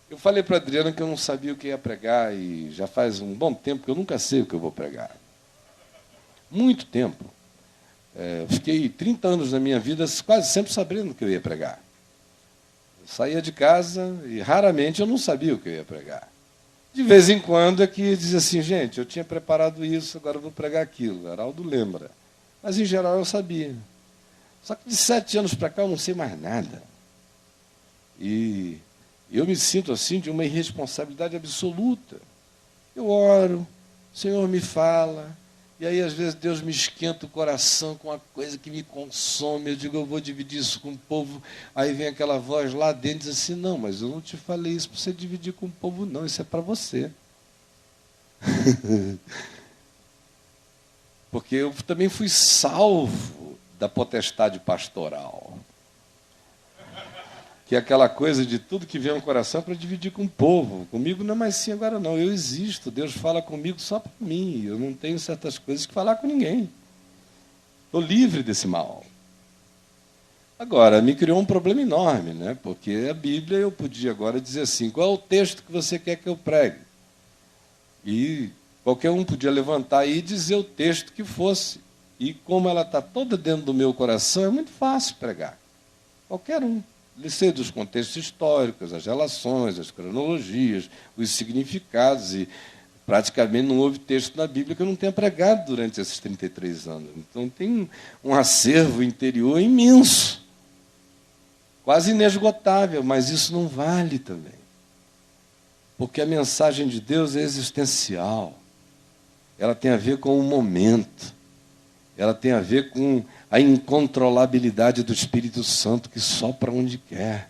Eu falei para a Adriana que eu não sabia o que ia pregar e já faz um bom tempo que eu nunca sei o que eu vou pregar. Muito tempo. Fiquei 30 anos da minha vida quase sempre sabendo o que eu ia pregar. Eu saía de casa e raramente eu não sabia o que eu ia pregar. De vez em quando é que dizia assim, gente, eu tinha preparado isso, agora eu vou pregar aquilo. Haroldo lembra. Mas, em geral, eu sabia. Só que de 7 anos para cá eu não sei mais nada. E eu me sinto assim de uma irresponsabilidade absoluta. Eu oro, o Senhor me fala, e aí às vezes Deus me esquenta o coração com uma coisa que me consome. Eu digo, eu vou dividir isso com o povo. Aí vem aquela voz lá dentro e diz assim, não, mas eu não te falei isso para você dividir com o povo, não, isso é para você. Porque eu também fui salvo da potestade pastoral. Que é aquela coisa de tudo que vem ao coração para dividir com o povo. Comigo não é mais assim agora não, eu existo, Deus fala comigo só para mim, eu não tenho certas coisas que falar com ninguém. Estou livre desse mal. Agora, me criou um problema enorme, né? Porque a Bíblia eu podia agora dizer assim, qual é o texto que você quer que eu pregue? E qualquer um podia levantar aí e dizer o texto que fosse. E como ela está toda dentro do meu coração, é muito fácil pregar. Qualquer um. Sei dos contextos históricos, as relações, as cronologias, os significados, e praticamente não houve texto na Bíblia que eu não tenha pregado durante esses 33 anos. Então tem um acervo interior imenso, quase inesgotável, mas isso não vale também. Porque a mensagem de Deus é existencial, ela tem a ver com o momento, ela tem a ver com a incontrolabilidade do Espírito Santo que sopra onde quer.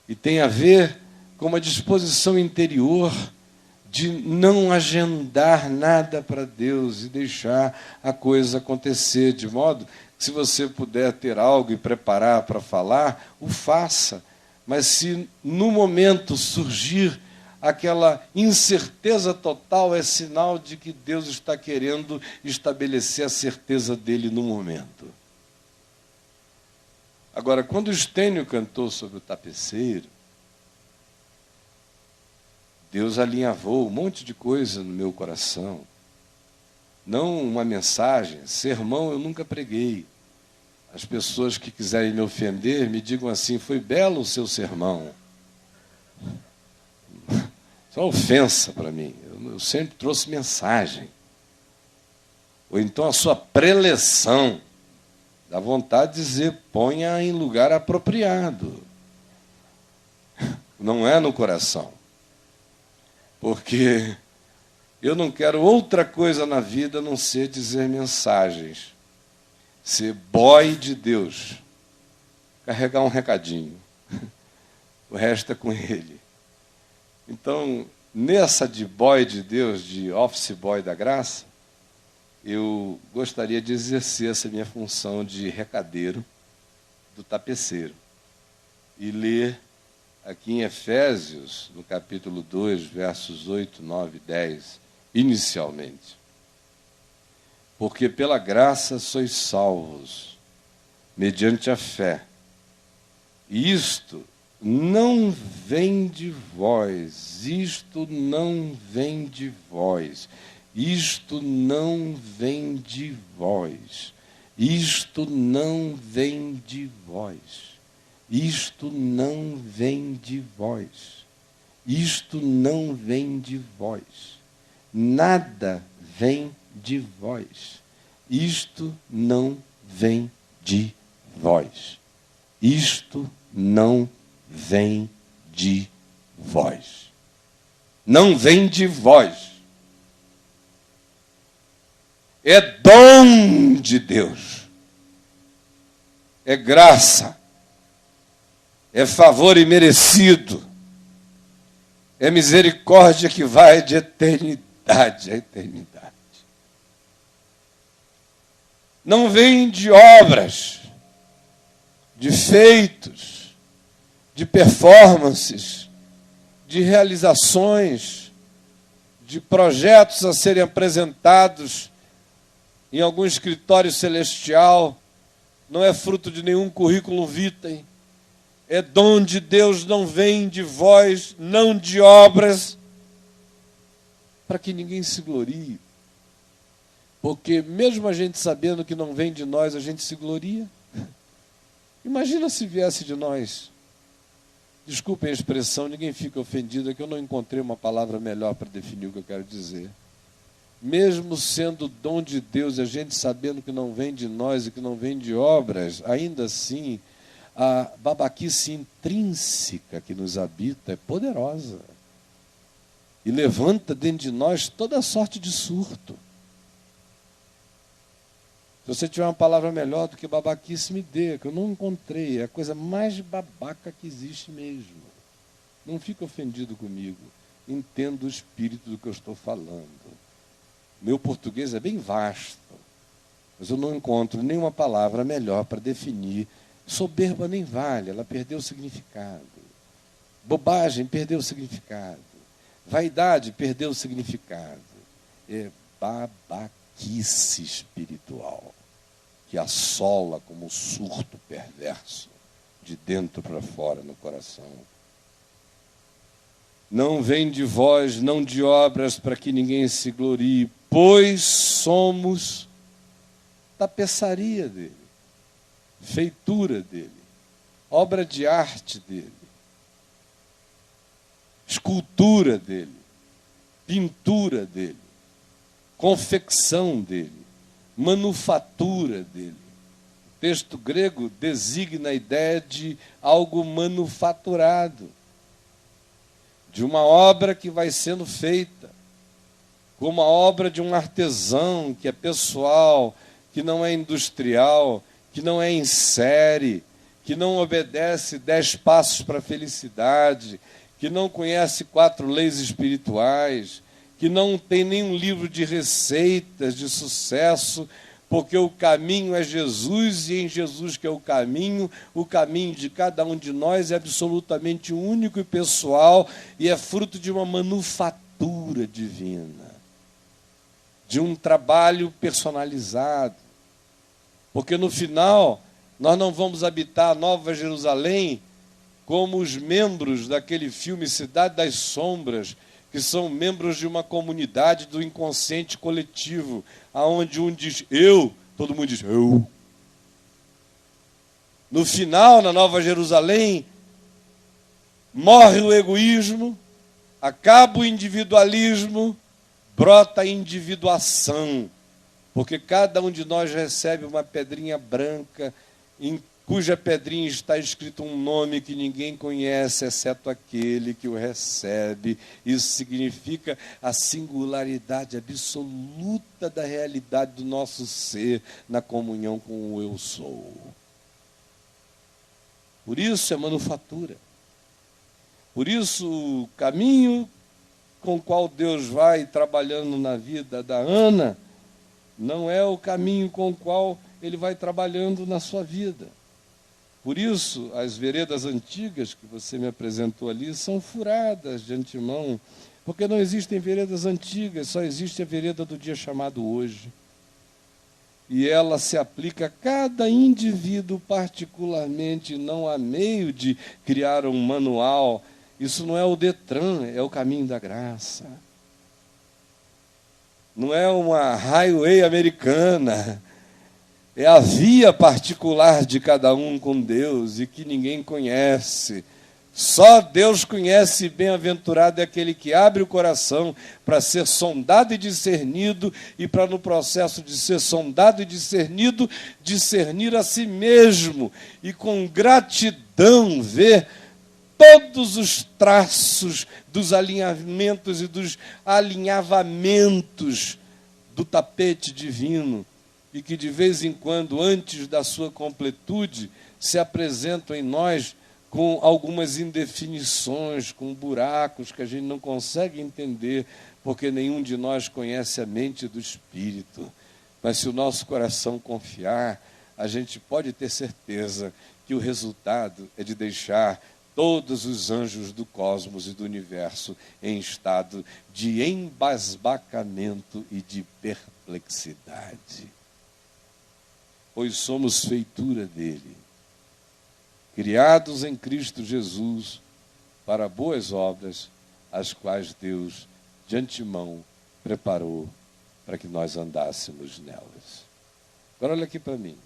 E tem a ver com uma disposição interior de não agendar nada para Deus e deixar a coisa acontecer, de modo que se você puder ter algo e preparar para falar, o faça. Mas se no momento surgir aquela incerteza total, é sinal de que Deus está querendo estabelecer a certeza dele no momento. Agora, quando o Estênio cantou sobre o tapeceiro, Deus alinhavou um monte de coisa no meu coração. Não uma mensagem, sermão eu nunca preguei. As pessoas que quiserem me ofender, me digam assim, foi belo o seu sermão. Isso é uma ofensa para mim. Eu sempre trouxe mensagem. Ou então a sua preleção. Dá vontade de dizer, ponha em lugar apropriado. Não é no coração. Porque eu não quero outra coisa na vida a não ser dizer mensagens. Ser boy de Deus. Carregar um recadinho. O resto é com ele. Então, nessa de boy de Deus, de office boy da graça, eu gostaria de exercer essa minha função de recadeiro do tapeceiro. E ler aqui em Efésios, no capítulo 2, versos 8, 9 e 10, inicialmente. Porque pela graça sois salvos, mediante a fé. E isto não vem de vós, isto não vem de vós, isto não vem de vós, isto não vem de vós, isto não vem de vós, isto não vem de vós, nada vem de vós, isto não vem de vós, isto não vem de vós. Não vem de vós. É dom de Deus. É graça. É favor imerecido. É misericórdia que vai de eternidade a eternidade. Não vem de obras, de feitos, de performances, de realizações, de projetos a serem apresentados em algum escritório celestial, não é fruto de nenhum currículo vitae, é dom de Deus, não vem de vós, não de obras, para que ninguém se glorie. Porque mesmo a gente sabendo que não vem de nós, a gente se gloria. Imagina se viesse de nós. Desculpem a expressão, ninguém fica ofendido, é que eu não encontrei uma palavra melhor para definir o que eu quero dizer. Mesmo sendo dom de Deus, a gente sabendo que não vem de nós e que não vem de obras, ainda assim, a babaquice intrínseca que nos habita é poderosa. E levanta dentro de nós toda sorte de surto. Se você tiver uma palavra melhor do que babaquice, me dê, que eu não encontrei. É a coisa mais babaca que existe mesmo. Não fique ofendido comigo. Entenda o espírito do que eu estou falando. Meu português é bem vasto, mas eu não encontro nenhuma palavra melhor para definir. Soberba nem vale, ela perdeu o significado. Bobagem perdeu o significado. Vaidade perdeu o significado. É babaquice espiritual que assola como um surto perverso de dentro para fora no coração. Não vem de vós, não de obras, para que ninguém se glorie, pois somos tapeçaria dele, feitura dele, obra de arte dele, escultura dele, pintura dele, confecção dele, manufatura dele. O texto grego designa a ideia de algo manufaturado, de uma obra que vai sendo feita, como a obra de um artesão, que é pessoal, que não é industrial, que não é em série, que não obedece 10 passos para a felicidade, que não conhece 4 leis espirituais, que não tem nenhum livro de receitas de sucesso, porque o caminho é Jesus, e em Jesus que é o caminho de cada um de nós é absolutamente único e pessoal, e é fruto de uma manufatura divina, de um trabalho personalizado. Porque no final, nós não vamos habitar a Nova Jerusalém como os membros daquele filme Cidade das Sombras, que são membros de uma comunidade do inconsciente coletivo, aonde um diz eu, todo mundo diz eu. No final, na Nova Jerusalém, morre o egoísmo, acaba o individualismo, brota a individuação, porque cada um de nós recebe uma pedrinha branca, em cuja pedrinha está escrito um nome que ninguém conhece, exceto aquele que o recebe. Isso significa a singularidade absoluta da realidade do nosso ser na comunhão com o eu sou. Por isso é manufatura. Por isso o caminho com o qual Deus vai trabalhando na vida da Ana não é o caminho com o qual Ele vai trabalhando na sua vida. Por isso, as veredas antigas que você me apresentou ali são furadas de antemão, porque não existem veredas antigas, só existe a vereda do dia chamado hoje. E ela se aplica a cada indivíduo particularmente, não há meio de criar um manual. Isso não é o Detran, é o caminho da graça. Não é uma highway americana. É a via particular de cada um com Deus e que ninguém conhece. Só Deus conhece, bem-aventurado é aquele que abre o coração para ser sondado e discernido, e para, no processo de ser sondado e discernido, discernir a si mesmo e com gratidão ver todos os traços dos alinhamentos e dos alinhavamentos do tapete divino, e que de vez em quando, antes da sua completude, se apresentam em nós com algumas indefinições, com buracos que a gente não consegue entender, porque nenhum de nós conhece a mente do Espírito. Mas se o nosso coração confiar, a gente pode ter certeza que o resultado é de deixar todos os anjos do cosmos e do universo em estado de embasbacamento e de perplexidade. Pois somos feitura dele. criados em Cristo Jesus para boas obras, as quais Deus de antemão preparou para que nós andássemos nelas. Agora olha aqui para mim.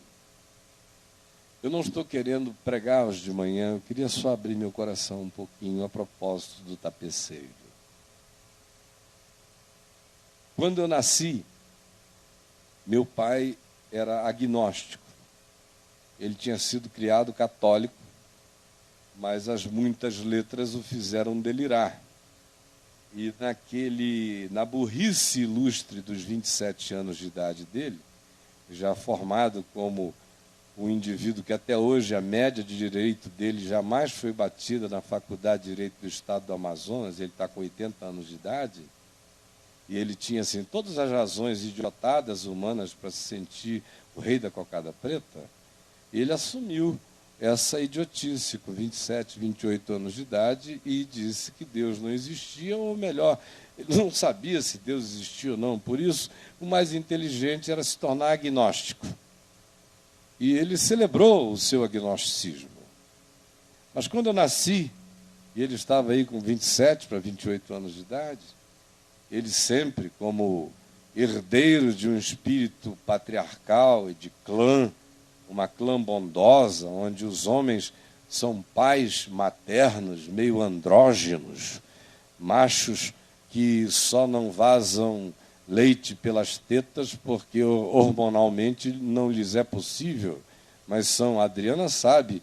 Eu não estou querendo pregar hoje de manhã, eu queria só abrir meu coração um pouquinho a propósito do tapeceiro. Quando eu nasci, meu pai era agnóstico. Ele tinha sido criado católico, mas as muitas letras o fizeram delirar. E na burrice ilustre dos 27 anos de idade dele, já formado como um indivíduo que até hoje a média de direito dele jamais foi batida na Faculdade de Direito do Estado do Amazonas, ele está com 80 anos de idade, e ele tinha assim, todas as razões idiotadas humanas para se sentir o rei da cocada preta, ele assumiu essa idiotice com 27, 28 anos de idade e disse que Deus não existia, ou melhor, ele não sabia se Deus existia ou não, por isso o mais inteligente era se tornar agnóstico. E ele celebrou o seu agnosticismo. Mas quando eu nasci, e ele estava aí com 27 para 28 anos de idade, ele sempre, como herdeiro de um espírito patriarcal e de clã, uma clã bondosa, onde os homens são pais maternos, meio andrógenos, machos que só não vazam leite pelas tetas porque hormonalmente não lhes é possível, mas são, a Adriana sabe,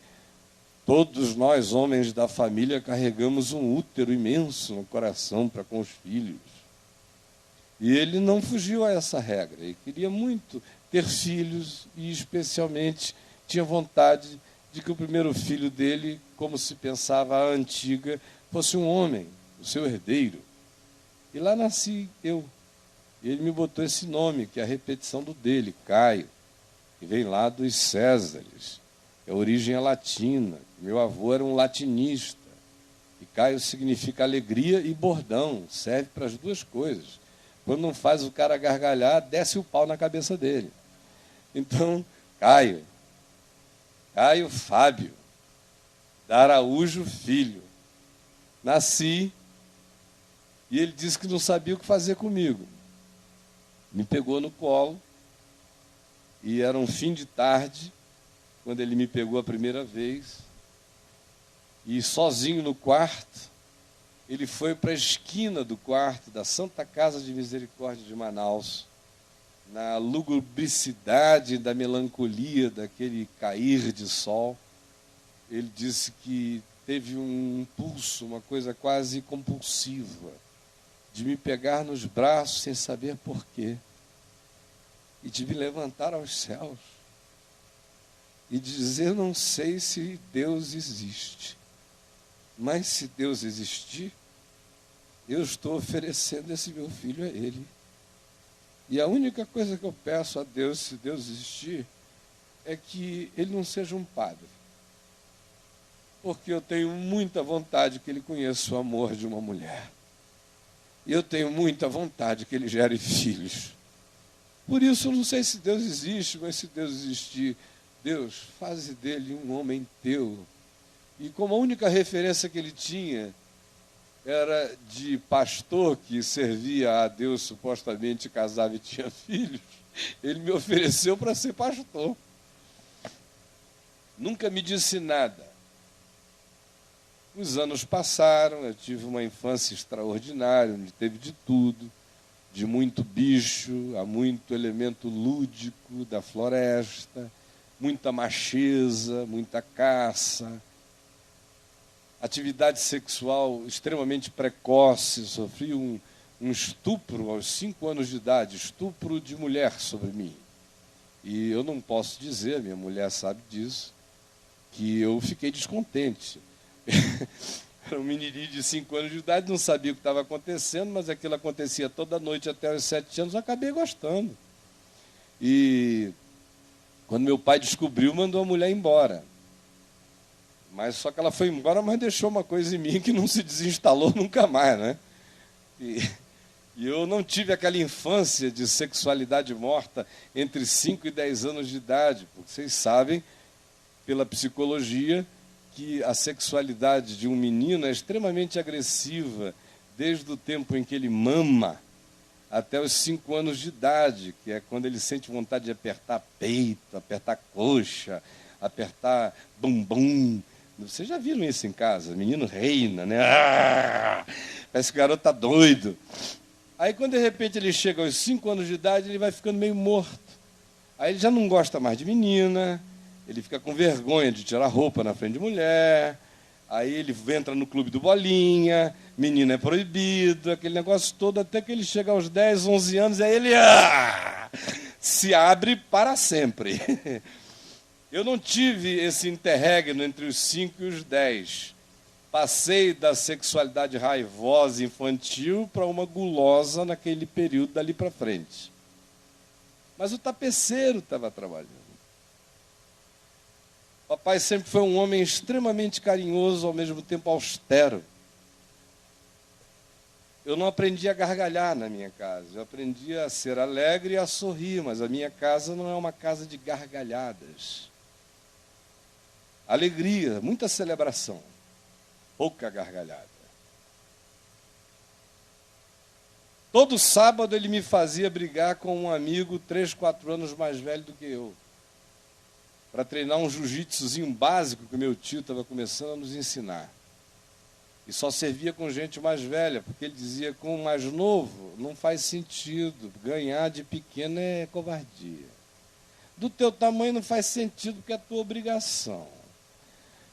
todos nós, homens da família, carregamos um útero imenso no coração para com os filhos. E ele não fugiu a essa regra, ele queria muito ter filhos e, especialmente, tinha vontade de que o primeiro filho dele, como se pensava a antiga, fosse um homem, o seu herdeiro. E lá nasci eu. E ele me botou esse nome, que é a repetição do dele, Caio, que vem lá dos Césares. A origem é latina. Meu avô era um latinista. E Caio significa alegria e bordão. Serve para as duas coisas. Quando não faz o cara gargalhar, desce o pau na cabeça dele. Então, Caio Fábio, da Araújo Filho. Nasci e ele disse que não sabia o que fazer comigo. Me pegou no colo e era um fim de tarde, quando ele me pegou a primeira vez, e sozinho no quarto, ele foi para a esquina do quarto da Santa Casa de Misericórdia de Manaus, na lugubricidade da melancolia daquele cair de sol. Ele disse que teve um impulso, uma coisa quase compulsiva, de me pegar nos braços sem saber porquê, e de me levantar aos céus, e de dizer, não sei se Deus existe, mas se Deus existir, eu estou oferecendo esse meu filho a Ele. E a única coisa que eu peço a Deus, se Deus existir, é que Ele não seja um padre, porque eu tenho muita vontade que Ele conheça o amor de uma mulher. E eu tenho muita vontade que ele gere filhos. Por isso, eu não sei se Deus existe, mas se Deus existir, Deus, faze dele um homem teu. E como a única referência que ele tinha era de pastor que servia a Deus, supostamente casava e tinha filhos, ele me ofereceu para ser pastor. Nunca me disse nada. Os anos passaram, eu tive uma infância extraordinária, onde teve de tudo, de muito bicho, a muito elemento lúdico da floresta, muita macheza, muita caça, atividade sexual extremamente precoce. Sofri um estupro aos 5 anos de idade, estupro de mulher sobre mim. E eu não posso dizer, minha mulher sabe disso, que eu fiquei descontente. Era um menininho de 5 anos de idade, não sabia o que estava acontecendo, mas aquilo acontecia toda noite até os 7 anos, eu acabei gostando. E quando meu pai descobriu, mandou a mulher embora. Mas só que ela foi embora, mas deixou uma coisa em mim que não se desinstalou nunca mais, né? E eu não tive aquela infância de sexualidade morta entre 5 e 10 anos de idade, porque vocês sabem, pela psicologia, que a sexualidade de um menino é extremamente agressiva desde o tempo em que ele mama até os 5 anos de idade, que é quando ele sente vontade de apertar peito, apertar coxa, apertar bumbum. Vocês já viram isso em casa? O menino reina, né? Ah! Parece que o garoto está doido. Aí, quando de repente ele chega aos 5 anos de idade, ele vai ficando meio morto. Aí ele já não gosta mais de menina, ele fica com vergonha de tirar roupa na frente de mulher, aí ele entra no clube do Bolinha, menina é proibido, aquele negócio todo, até que ele chega aos 10, 11 anos, aí ele se abre para sempre. Eu não tive esse interregno entre os 5 e os 10. Passei da sexualidade raivosa infantil para uma gulosa naquele período dali para frente. Mas o tapeceiro estava trabalhando. Papai sempre foi um homem extremamente carinhoso, ao mesmo tempo austero. Eu não aprendi a gargalhar na minha casa. Eu aprendi a ser alegre e a sorrir, mas a minha casa não é uma casa de gargalhadas. Alegria, muita celebração, pouca gargalhada. Todo sábado ele me fazia brigar com um amigo 3, 4 anos mais velho do que eu, para treinar um jiu-jitsuzinho básico que o meu tio estava começando a nos ensinar. E só servia com gente mais velha, porque ele dizia, com o mais novo, não faz sentido, ganhar de pequeno é covardia. Do teu tamanho não faz sentido, porque é tua obrigação.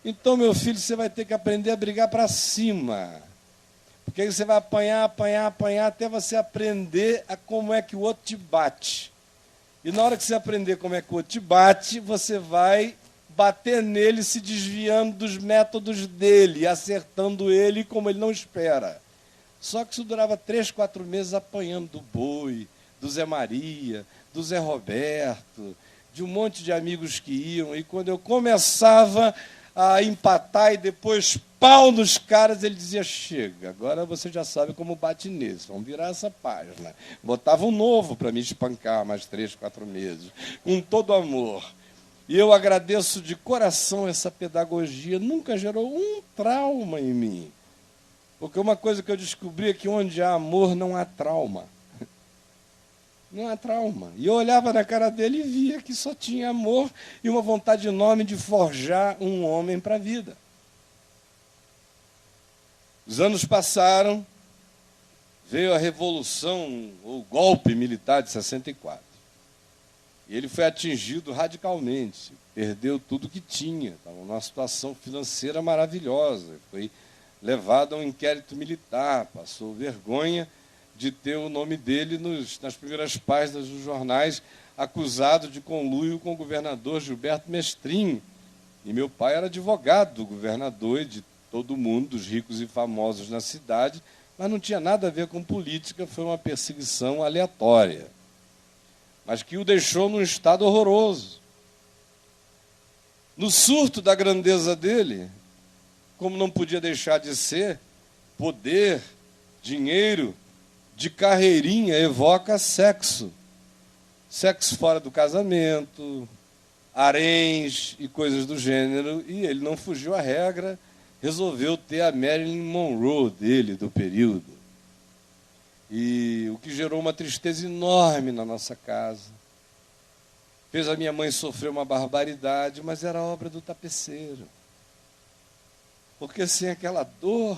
Então, meu filho, você vai ter que aprender a brigar para cima. Porque aí você vai apanhar, apanhar, apanhar, até você aprender a como é que o outro te bate. E na hora que você aprender como é que o outro te bate, você vai bater nele, se desviando dos métodos dele, acertando ele como ele não espera. Só que isso durava 3, 4 meses apanhando do Boi, do Zé Maria, do Zé Roberto, de um monte de amigos que iam. E quando eu começava a empatar e depois pau nos caras, ele dizia, chega, agora você já sabe como bate nesse, vamos virar essa página. Botava um novo para me espancar mais 3, 4 meses, com todo amor. E eu agradeço de coração essa pedagogia, nunca gerou um trauma em mim. Porque uma coisa que eu descobri é que onde há amor não há trauma. Não há trauma. E eu olhava na cara dele e via que só tinha amor e uma vontade enorme de forjar um homem para a vida. Os anos passaram, veio a Revolução, o golpe militar de 64. E ele foi atingido radicalmente, perdeu tudo que tinha, estava numa situação financeira maravilhosa, foi levado a um inquérito militar, passou vergonha de ter o nome dele nas primeiras páginas dos jornais, acusado de conluio com o governador Gilberto Mestrinho. E meu pai era advogado do governador e de todo mundo, dos ricos e famosos na cidade, mas não tinha nada a ver com política, foi uma perseguição aleatória, mas que o deixou num estado horroroso. No surto da grandeza dele, como não podia deixar de ser, poder, dinheiro, de carreirinha evoca sexo. Sexo fora do casamento, haréns e coisas do gênero, e ele não fugiu à regra, resolveu ter a Marilyn Monroe dele, do período. E o que gerou uma tristeza enorme na nossa casa. Fez a minha mãe sofrer uma barbaridade, mas era obra do tapeceiro. Porque sem aquela dor,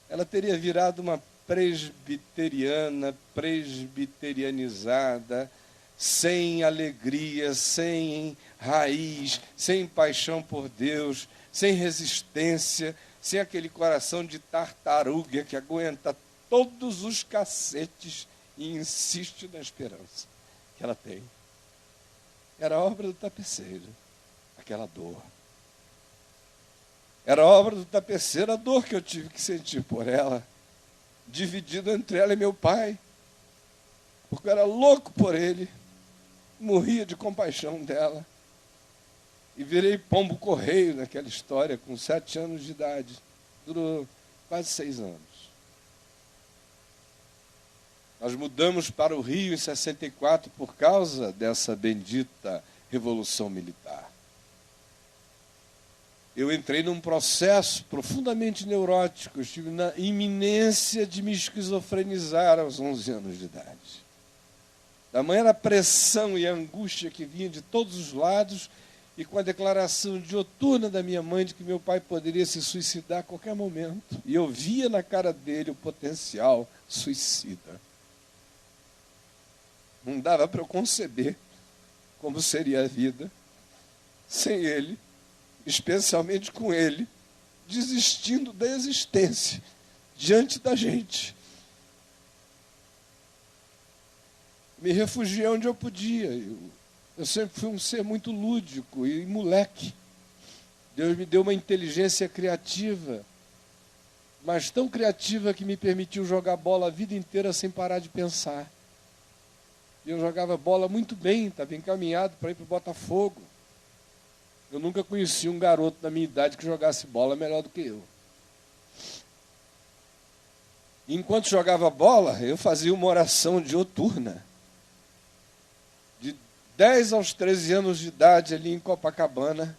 ela teria virado uma presbiteriana, presbiterianizada, sem alegria, sem raiz, sem paixão por Deus, sem resistência, sem aquele coração de tartaruga que aguenta todos os cacetes e insiste na esperança que ela tem. Era obra do tapeceiro, aquela dor. Era obra do tapeceiro a dor que eu tive que sentir por ela, dividido entre ela e meu pai, porque eu era louco por ele, morria de compaixão dela, e virei pombo-correio naquela história, com 7 anos de idade. Durou quase 6 anos. Nós mudamos para o Rio em 64 por causa dessa bendita Revolução Militar. eu entrei num processo profundamente neurótico. Eu estive na iminência de me esquizofrenizar aos 11 anos de idade. Tamanha era a pressão e a angústia que vinha de todos os lados, e com a declaração dioturna da minha mãe de que meu pai poderia se suicidar a qualquer momento. E eu via na cara dele o potencial suicida. Não dava para eu conceber como seria a vida sem ele, especialmente com ele, desistindo da existência diante da gente. Me refugiei onde eu podia. Eu sempre fui um ser muito lúdico e moleque. Deus me deu uma inteligência criativa, mas tão criativa que me permitiu jogar bola a vida inteira sem parar de pensar. E eu jogava bola muito bem, estava encaminhado para ir para o Botafogo. Eu nunca conheci um garoto da minha idade que jogasse bola melhor do que eu. Enquanto jogava bola, eu fazia uma oração dioturna. De 10 aos 13 anos de idade, ali em Copacabana,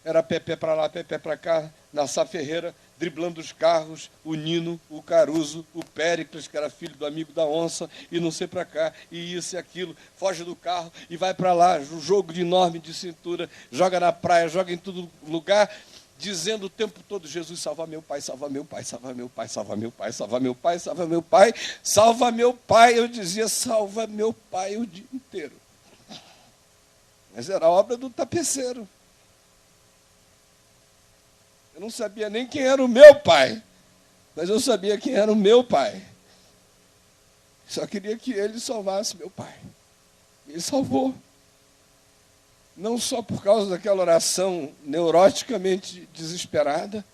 era pé para lá, pé para cá, na Sá Ferreira, driblando os carros, o Nino, o Caruso, o Péricles, que era filho do amigo da onça, e não sei para cá, e isso e aquilo, foge do carro e vai para lá, jogo de enorme de cintura, joga na praia, joga em todo lugar, dizendo o tempo todo: Jesus, salva meu pai, salva meu pai, salva meu pai, salva meu pai, salva meu pai, salva meu pai, salva meu pai. Eu dizia: salva meu pai o dia inteiro. Mas era obra do tapeceiro. Eu não sabia nem quem era o meu pai, mas eu sabia quem era o meu pai. Só queria que ele salvasse meu pai. Ele salvou. Não só por causa daquela oração neuroticamente desesperada,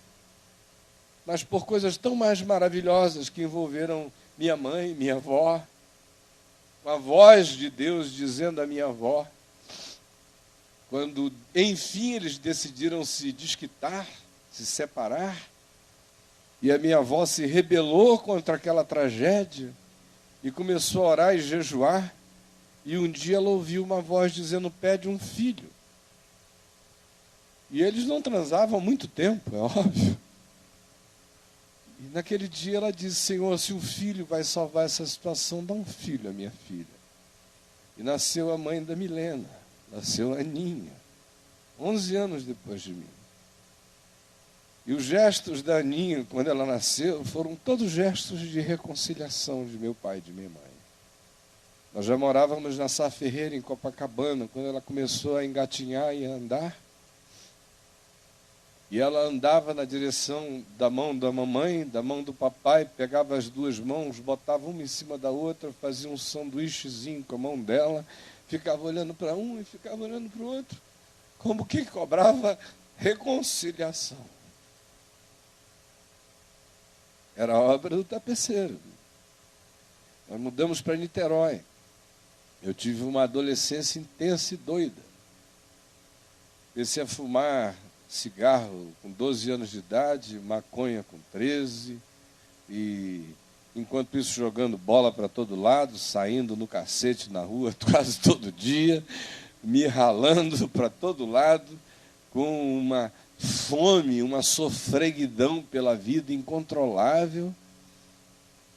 mas por coisas tão mais maravilhosas que envolveram minha mãe, minha avó. Uma voz de Deus dizendo à minha avó, quando enfim eles decidiram se desquitar, se separar, e a minha avó se rebelou contra aquela tragédia e começou a orar e jejuar, e um dia ela ouviu uma voz dizendo: pede um filho. E eles não transavam há muito tempo, é óbvio. E naquele dia ela disse: Senhor, se um filho vai salvar essa situação, dá um filho à minha filha. E nasceu a mãe da Milena, nasceu a Aninha, 11 anos depois de mim. E os gestos da Aninha, quando ela nasceu, foram todos gestos de reconciliação de meu pai e de minha mãe. Nós já morávamos na Sá Ferreira, em Copacabana, quando ela começou a engatinhar e a andar. E ela andava na direção da mão da mamãe, da mão do papai, pegava as duas mãos, botava uma em cima da outra, fazia um sanduíchezinho com a mão dela, ficava olhando para um e ficava olhando para o outro, como quem cobrava reconciliação. Era a obra do tapeceiro. Nós mudamos para Niterói. Eu tive uma adolescência intensa e doida. Comecei a fumar cigarro com 12 anos de idade, maconha com 13, e enquanto isso jogando bola para todo lado, saindo no cacete na rua quase todo dia, me ralando para todo lado, com uma fome, uma sofreguidão pela vida incontrolável.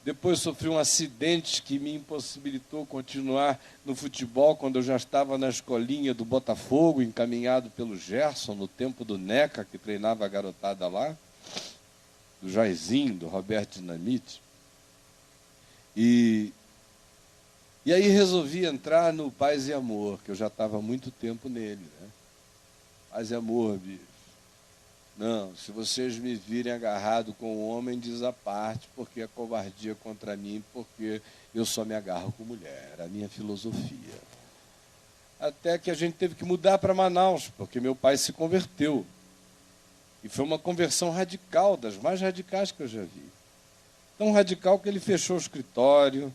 Depois sofri um acidente que me impossibilitou continuar no futebol, quando eu já estava na escolinha do Botafogo, encaminhado pelo Gerson, no tempo do Neca, que treinava a garotada lá, do Jairzinho, do Roberto Dinamite. E aí resolvi entrar no Paz e Amor, que eu já estava há muito tempo nele, né? Paz e Amor, bicho. Não, se vocês me virem agarrado com um homem, diz a parte, porque é covardia contra mim, porque eu só me agarro com mulher. Era a minha filosofia. Até que a gente teve que mudar para Manaus, porque meu pai se converteu. E foi uma conversão radical, das mais radicais que eu já vi. Tão radical que ele fechou o escritório,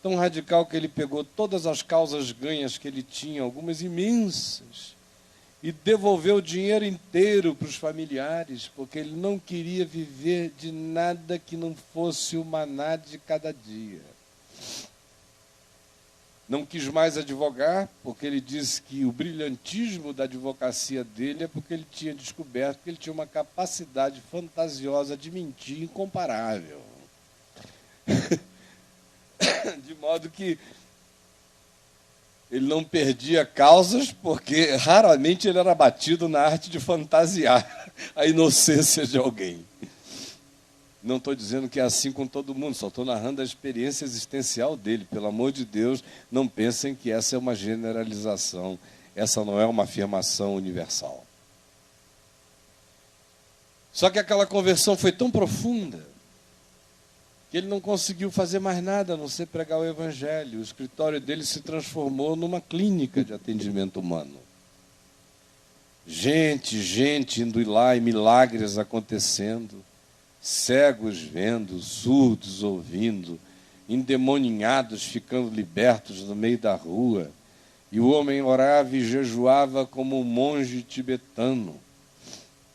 tão radical que ele pegou todas as causas ganhas que ele tinha, algumas imensas, e devolveu o dinheiro inteiro para os familiares, porque ele não queria viver de nada que não fosse o maná de cada dia. Não quis mais advogar, porque ele disse que o brilhantismo da advocacia dele é porque ele tinha descoberto que ele tinha uma capacidade fantasiosa de mentir incomparável. De modo que ele não perdia causas, porque raramente ele era batido na arte de fantasiar a inocência de alguém. Não estou dizendo que é assim com todo mundo, só estou narrando a experiência existencial dele. Pelo amor de Deus, não pensem que essa é uma generalização, essa não é uma afirmação universal. Só que aquela conversão foi tão profunda que ele não conseguiu fazer mais nada a não ser pregar o Evangelho. O escritório dele se transformou numa clínica de atendimento humano. Gente indo lá e milagres acontecendo. Cegos vendo, surdos ouvindo, endemoninhados ficando libertos no meio da rua. E o homem orava e jejuava como um monge tibetano.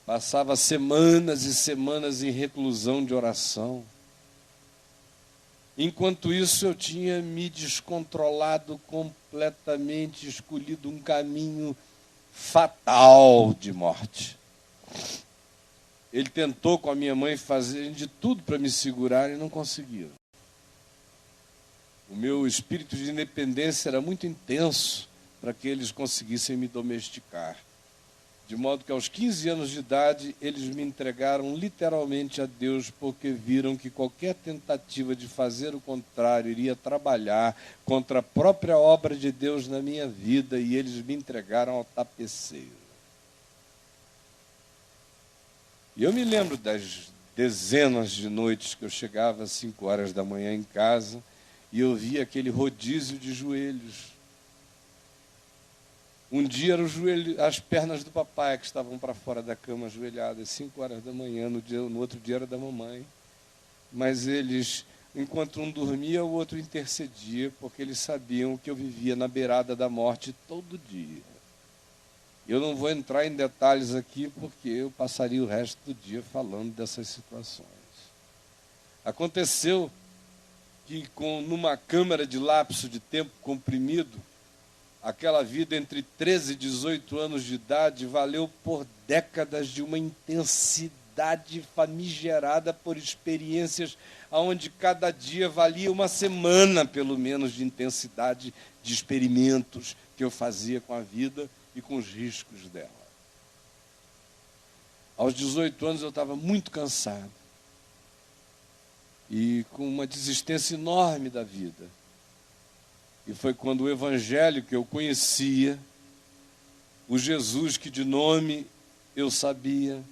Passava semanas e semanas em reclusão de oração. Enquanto isso, eu tinha me descontrolado completamente, escolhido um caminho fatal de morte. Ele tentou com a minha mãe fazer de tudo para me segurar e não conseguiram. O meu espírito de independência era muito intenso para que eles conseguissem me domesticar. De modo que aos 15 anos de idade, eles me entregaram literalmente a Deus, porque viram que qualquer tentativa de fazer o contrário iria trabalhar contra a própria obra de Deus na minha vida, e eles me entregaram ao tapeceiro. E eu me lembro das dezenas de noites que eu chegava às 5 horas da manhã em casa e eu via aquele rodízio de joelhos. Um dia eram as pernas do papai que estavam para fora da cama ajoelhadas, 5 horas da manhã, no outro dia era da mamãe. Mas eles, enquanto um dormia, o outro intercedia, porque eles sabiam que eu vivia na beirada da morte todo dia. Eu não vou entrar em detalhes aqui, porque eu passaria o resto do dia falando dessas situações. Aconteceu que, numa câmara de lapso de tempo comprimido, aquela vida entre 13 e 18 anos de idade valeu por décadas de uma intensidade famigerada por experiências onde cada dia valia uma semana, pelo menos, de intensidade de experimentos que eu fazia com a vida e com os riscos dela. Aos 18 anos eu estava muito cansado e com uma desistência enorme da vida. E foi quando o Evangelho que eu conhecia, o Jesus que de nome eu sabia,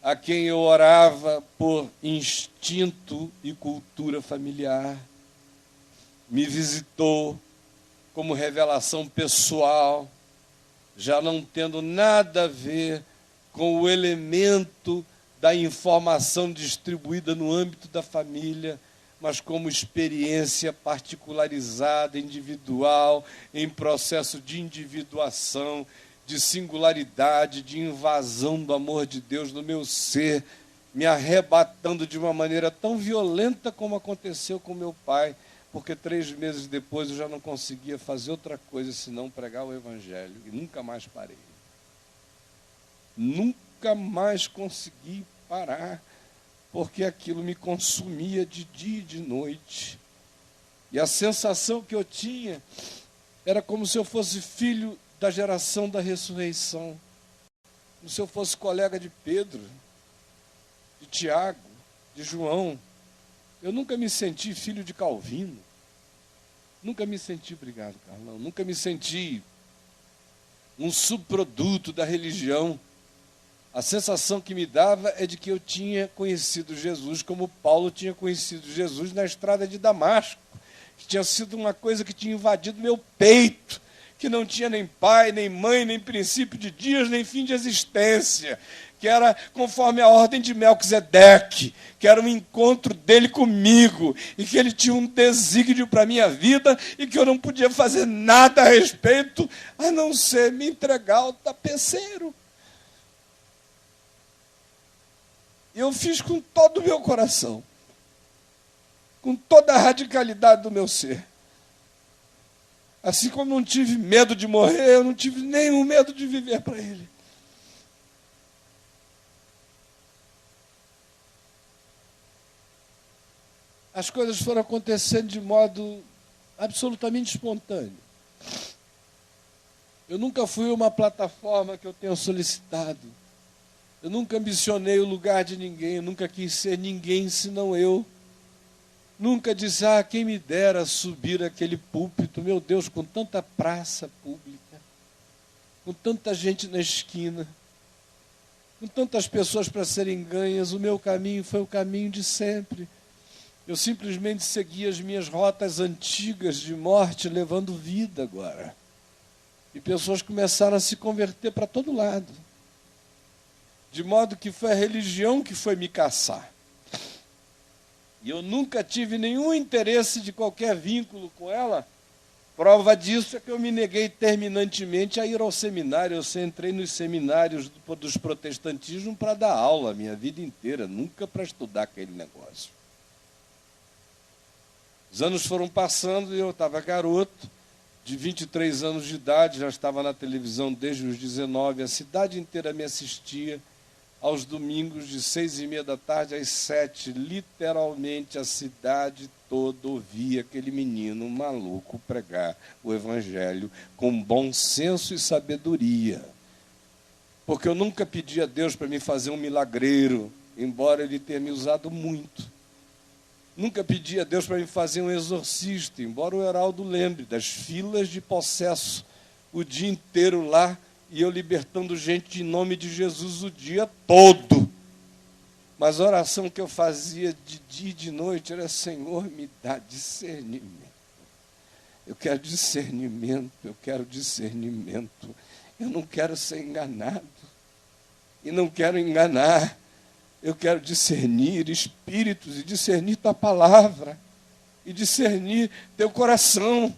a quem eu orava por instinto e cultura familiar, me visitou como revelação pessoal, já não tendo nada a ver com o elemento da informação distribuída no âmbito da família, mas como experiência particularizada, individual, em processo de individuação, de singularidade, de invasão do amor de Deus no meu ser, me arrebatando de uma maneira tão violenta como aconteceu com meu pai, porque 3 meses depois eu já não conseguia fazer outra coisa senão pregar o Evangelho, e nunca mais parei. Nunca mais consegui parar, porque aquilo me consumia de dia e de noite. E a sensação que eu tinha era como se eu fosse filho da geração da ressurreição, como se eu fosse colega de Pedro, de Tiago, de João. Eu nunca me senti filho de Calvino. Nunca me senti, obrigado, Carlão, nunca me senti um subproduto da religião. A sensação que me dava é de que eu tinha conhecido Jesus como Paulo tinha conhecido Jesus na estrada de Damasco, que tinha sido uma coisa que tinha invadido meu peito, que não tinha nem pai, nem mãe, nem princípio de dias, nem fim de existência, que era conforme a ordem de Melquisedeque, que era um encontro dele comigo, e que ele tinha um desígnio para a minha vida, e que eu não podia fazer nada a respeito, a não ser me entregar ao tapeceiro. E eu fiz com todo o meu coração, com toda a radicalidade do meu ser. Assim como não tive medo de morrer, eu não tive nenhum medo de viver para Ele. As coisas foram acontecendo de modo absolutamente espontâneo. Eu nunca fui uma plataforma que eu tenha solicitado. Eu nunca ambicionei o lugar de ninguém, eu nunca quis ser ninguém senão eu. Nunca disse, quem me dera subir aquele púlpito, meu Deus, com tanta praça pública, com tanta gente na esquina, com tantas pessoas para serem ganhas, o meu caminho foi o caminho de sempre. Eu simplesmente segui as minhas rotas antigas de morte, levando vida agora. E pessoas começaram a se converter para todo lado. De modo que foi a religião que foi me caçar. E eu nunca tive nenhum interesse de qualquer vínculo com ela. Prova disso é que eu me neguei terminantemente a ir ao seminário. Eu entrei nos seminários dos protestantismos para dar aula a minha vida inteira, nunca para estudar aquele negócio. Os anos foram passando e eu estava garoto, de 23 anos de idade, já estava na televisão desde os 19, a cidade inteira me assistia. Aos domingos, de 6h30 da tarde às 7, literalmente a cidade toda ouvia aquele menino maluco pregar o Evangelho com bom senso e sabedoria. Porque eu nunca pedi a Deus para me fazer um milagreiro, embora Ele tenha me usado muito. Nunca pedi a Deus para me fazer um exorcista, embora o Heraldo lembre das filas de possesso o dia inteiro lá, e eu libertando gente em nome de Jesus o dia todo. Mas a oração que eu fazia de dia e de noite era: Senhor, me dá discernimento. Eu quero discernimento, eu quero discernimento. Eu não quero ser enganado. E não quero enganar. Eu quero discernir espíritos e discernir tua palavra. E discernir teu coração.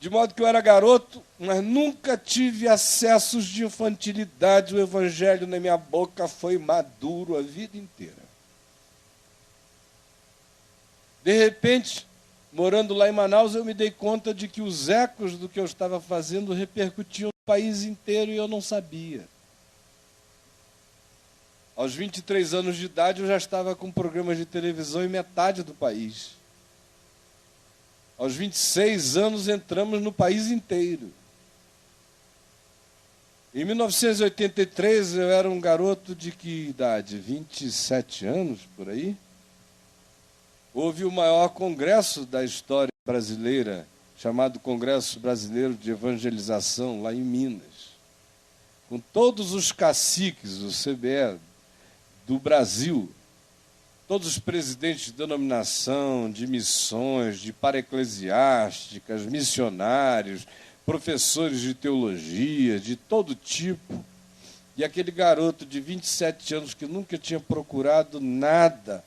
De modo que eu era garoto, mas nunca tive acessos de infantilidade. O Evangelho na minha boca foi maduro a vida inteira. De repente, morando lá em Manaus, eu me dei conta de que os ecos do que eu estava fazendo repercutiam no país inteiro e eu não sabia. Aos 23 anos de idade, eu já estava com programas de televisão em metade do país. Aos 26 anos, entramos no país inteiro. Em 1983, eu era um garoto de que idade? 27 anos, por aí? Houve o maior congresso da história brasileira, chamado Congresso Brasileiro de Evangelização, lá em Minas. Com todos os caciques, o CBE, do Brasil, todos os presidentes de denominação, de missões, de paraeclesiásticas, missionários, professores de teologia, de todo tipo. E aquele garoto de 27 anos que nunca tinha procurado nada,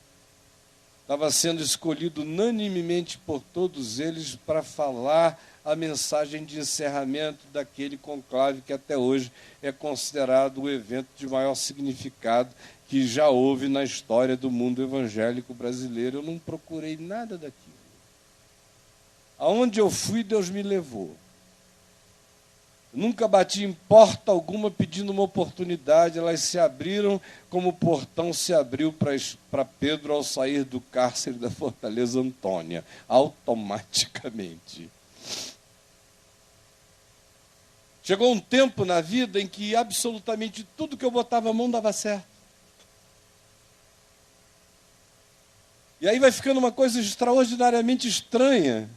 estava sendo escolhido unanimemente por todos eles para falar a mensagem de encerramento daquele conclave que até hoje é considerado o evento de maior significado que já houve na história do mundo evangélico brasileiro. Eu não procurei nada daquilo. Aonde eu fui, Deus me levou. Nunca bati em porta alguma pedindo uma oportunidade. Elas se abriram como o portão se abriu para Pedro ao sair do cárcere da Fortaleza Antônia, automaticamente. Chegou um tempo na vida em que absolutamente tudo que eu botava a mão dava certo. E aí vai ficando uma coisa extraordinariamente estranha,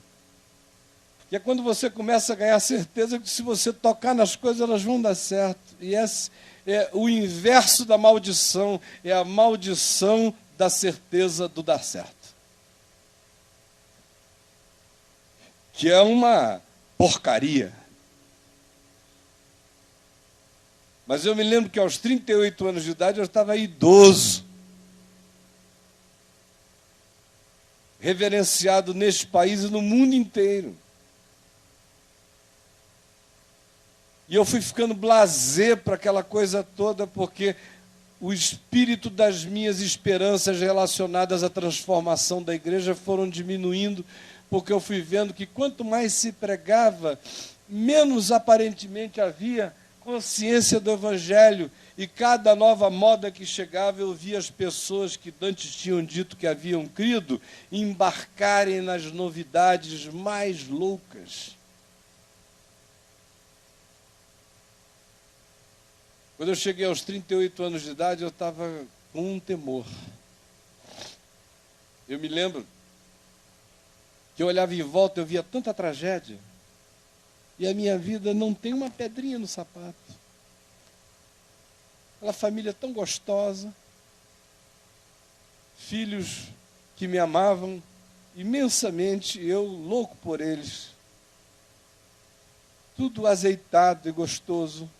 que é quando você começa a ganhar certeza que se você tocar nas coisas, elas vão dar certo. E esse é o inverso da maldição, é a maldição da certeza do dar certo. Que é uma porcaria. Mas eu me lembro que aos 38 anos de idade eu estava idoso. Reverenciado neste país e no mundo inteiro. E eu fui ficando blasé para aquela coisa toda, porque o espírito das minhas esperanças relacionadas à transformação da igreja foram diminuindo, porque eu fui vendo que quanto mais se pregava, menos aparentemente havia consciência do Evangelho, e cada nova moda que chegava, eu via as pessoas que antes tinham dito que haviam crido embarcarem nas novidades mais loucas. Quando eu cheguei aos 38 anos de idade, eu estava com um temor. Eu me lembro que eu olhava em volta, eu via tanta tragédia, e a minha vida não tem uma pedrinha no sapato. Aquela família tão gostosa, filhos que me amavam imensamente, eu louco por eles. Tudo azeitado e gostoso,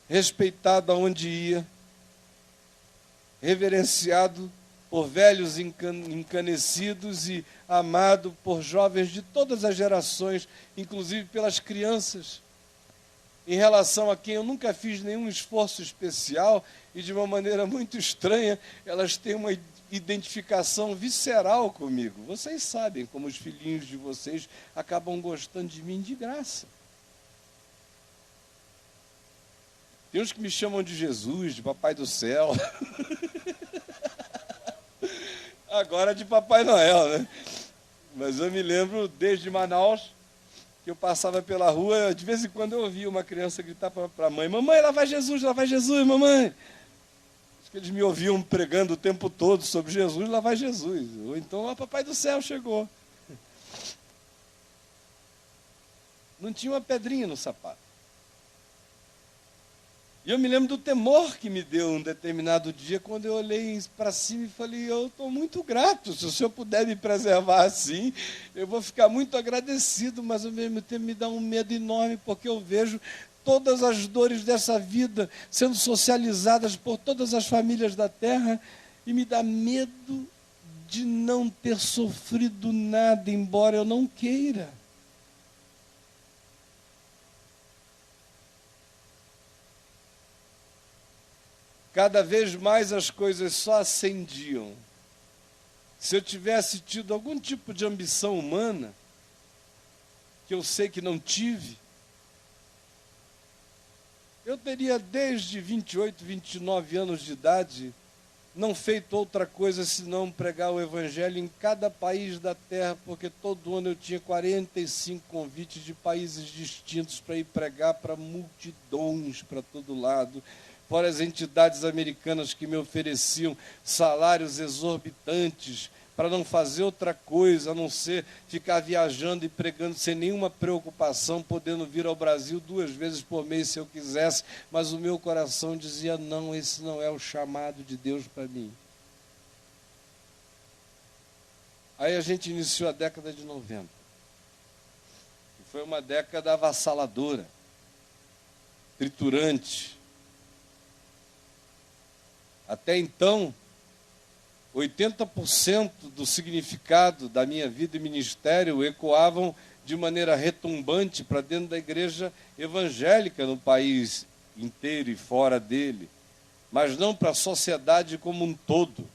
respeitado aonde ia, reverenciado por velhos encanecidos e amado por jovens de todas as gerações, inclusive pelas crianças, em relação a quem eu nunca fiz nenhum esforço especial, e de uma maneira muito estranha, elas têm uma identificação visceral comigo. Vocês sabem como os filhinhos de vocês acabam gostando de mim de graça. Tem uns que me chamam de Jesus, de Papai do Céu. Agora de Papai Noel, né? Mas eu me lembro, desde Manaus, que eu passava pela rua, de vez em quando eu ouvia uma criança gritar para a mãe: mamãe, lá vai Jesus, mamãe. Acho que eles me ouviam pregando o tempo todo sobre Jesus, lá vai Jesus. Ou então, ó, Papai do Céu chegou. Não tinha uma pedrinha no sapato. E eu me lembro do temor que me deu um determinado dia, quando eu olhei para cima e falei: eu estou muito grato, se o Senhor puder me preservar assim, eu vou ficar muito agradecido, mas ao mesmo tempo me dá um medo enorme, porque eu vejo todas as dores dessa vida sendo socializadas por todas as famílias da terra, e me dá medo de não ter sofrido nada, embora eu não queira. Cada vez mais as coisas só ascendiam. Se eu tivesse tido algum tipo de ambição humana, que eu sei que não tive, eu teria desde 28, 29 anos de idade não feito outra coisa senão pregar o Evangelho em cada país da terra, porque todo ano eu tinha 45 convites de países distintos para ir pregar para multidões para todo lado, fora as entidades americanas que me ofereciam salários exorbitantes para não fazer outra coisa, a não ser ficar viajando e pregando sem nenhuma preocupação, podendo vir ao Brasil 2 vezes por mês se eu quisesse, mas o meu coração dizia: não, esse não é o chamado de Deus para mim. Aí a gente iniciou a década de 90. E foi uma década avassaladora, triturante. Até então, 80% do significado da minha vida e ministério ecoavam de maneira retumbante para dentro da igreja evangélica no país inteiro e fora dele, mas não para a sociedade como um todo.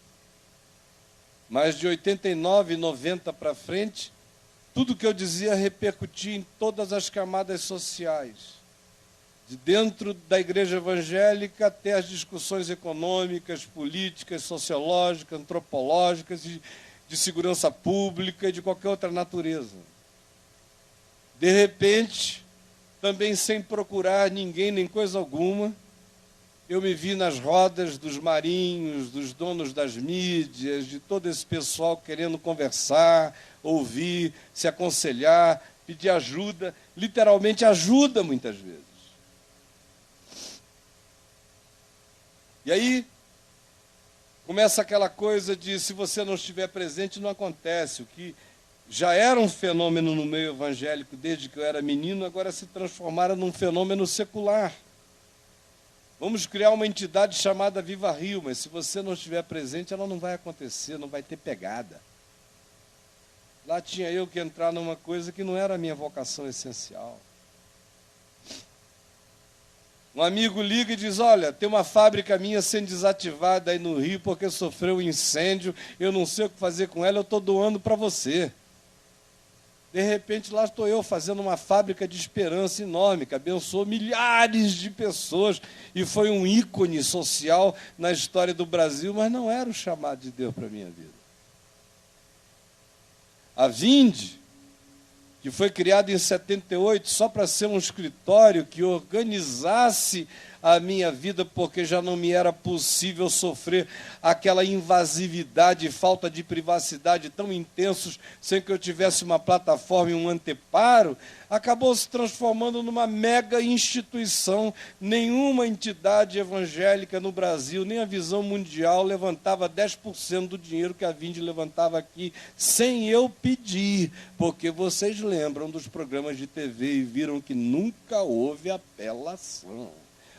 Mas de 89, 90 para frente, tudo que eu dizia repercutia em todas as camadas sociais, de dentro da igreja evangélica até as discussões econômicas, políticas, sociológicas, antropológicas, de segurança pública e de qualquer outra natureza. De repente, também sem procurar ninguém nem coisa alguma, eu me vi nas rodas dos marinhos, dos donos das mídias, de todo esse pessoal querendo conversar, ouvir, se aconselhar, pedir ajuda, literalmente ajuda muitas vezes. E aí, começa aquela coisa de: se você não estiver presente, não acontece. O que já era um fenômeno no meio evangélico desde que eu era menino, agora se transformara num fenômeno secular. Vamos criar uma entidade chamada Viva Rio, mas se você não estiver presente, ela não vai acontecer, não vai ter pegada. Lá tinha eu que entrar numa coisa que não era a minha vocação essencial. Um amigo liga e diz: olha, tem uma fábrica minha sendo desativada aí no Rio porque sofreu um incêndio, eu não sei o que fazer com ela, eu estou doando para você. De repente, lá estou eu fazendo uma fábrica de esperança enorme, que abençoou milhares de pessoas e foi um ícone social na história do Brasil, mas não era o chamado de Deus para a minha vida. A Vinde, que foi criada em 78 só para ser um escritório que organizasse a minha vida, porque já não me era possível sofrer aquela invasividade e falta de privacidade tão intensos sem que eu tivesse uma plataforma e um anteparo, acabou se transformando numa mega instituição. Nenhuma entidade evangélica no Brasil, nem a Visão Mundial, levantava 10% do dinheiro que a Vinde levantava aqui, sem eu pedir, porque vocês lembram dos programas de TV e viram que nunca houve apelação.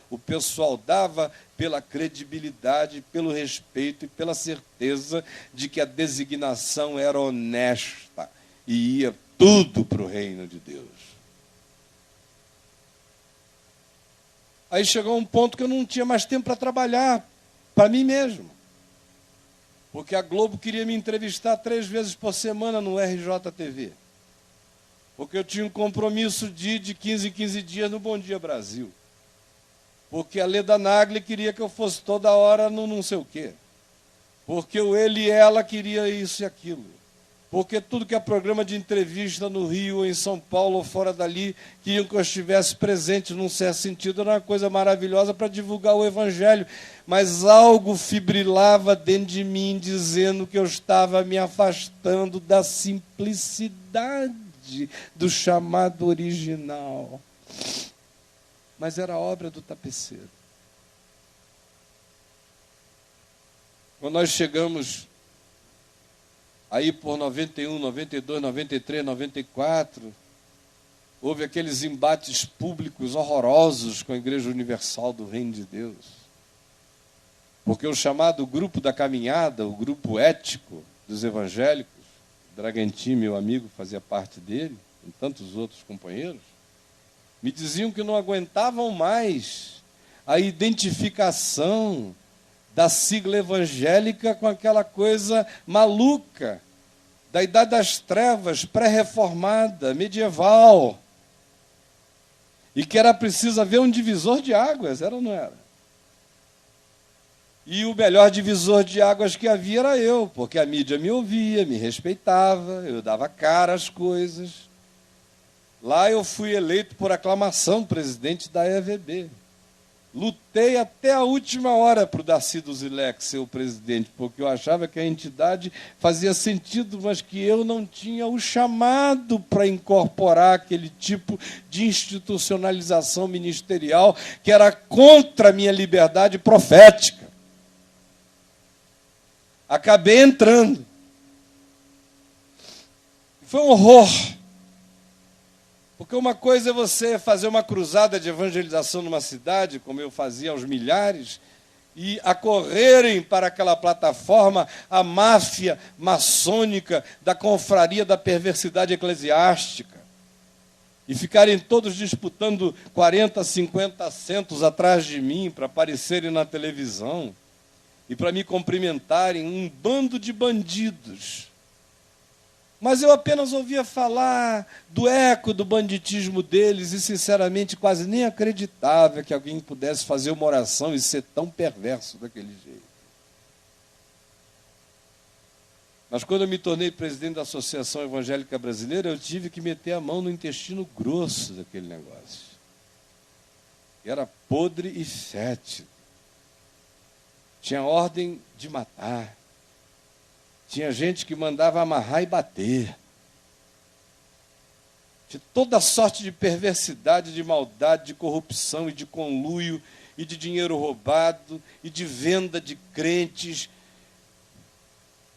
O pessoal dava pela credibilidade, pelo respeito e pela certeza de que a designação era honesta e ia tudo para o reino de Deus. Aí chegou um ponto que eu não tinha mais tempo para trabalhar, para mim mesmo. Porque a Globo queria me entrevistar 3 vezes por semana no RJTV. Porque eu tinha um compromisso de 15 em 15 dias no Bom Dia Brasil. Porque a Leda Nagli queria que eu fosse toda hora no não sei o quê. Porque o ele e ela queria isso e aquilo. Porque tudo que é programa de entrevista no Rio, ou em São Paulo, ou fora dali, queriam que eu estivesse presente num certo sentido, era uma coisa maravilhosa para divulgar o Evangelho. Mas algo fibrilava dentro de mim, dizendo que eu estava me afastando da simplicidade do chamado original. Mas era obra do tapeceiro. Quando nós chegamos aí por 91, 92, 93, 94, houve aqueles embates públicos horrorosos com a Igreja Universal do Reino de Deus. Porque o chamado grupo da caminhada, o grupo ético dos evangélicos, Dragantin, meu amigo, fazia parte dele, e tantos outros companheiros, me diziam que não aguentavam mais a identificação da sigla evangélica com aquela coisa maluca da Idade das Trevas, pré-reformada, medieval. E que era preciso haver um divisor de águas, era ou não era? E o melhor divisor de águas que havia era eu, porque a mídia me ouvia, me respeitava, eu dava cara às coisas. Lá eu fui eleito por aclamação presidente da EVB. Lutei até a última hora para o Darcy Duzilek ser o presidente, porque eu achava que a entidade fazia sentido, mas que eu não tinha o chamado para incorporar aquele tipo de institucionalização ministerial que era contra a minha liberdade profética. Acabei entrando. Foi um horror. Porque uma coisa é você fazer uma cruzada de evangelização numa cidade, como eu fazia aos milhares, e acorrerem para aquela plataforma a máfia maçônica da confraria da perversidade eclesiástica, e ficarem todos disputando 40, 50 assentos atrás de mim para aparecerem na televisão, e para me cumprimentarem, um bando de bandidos. Mas eu apenas ouvia falar do eco do banditismo deles e, sinceramente, quase nem acreditava que alguém pudesse fazer uma oração e ser tão perverso daquele jeito. Mas quando eu me tornei presidente da Associação Evangélica Brasileira, eu tive que meter a mão no intestino grosso daquele negócio. Era podre e fétido. Tinha ordem de matar. Tinha gente que mandava amarrar e bater. Tinha toda sorte de perversidade, de maldade, de corrupção e de conluio, e de dinheiro roubado, e de venda de crentes.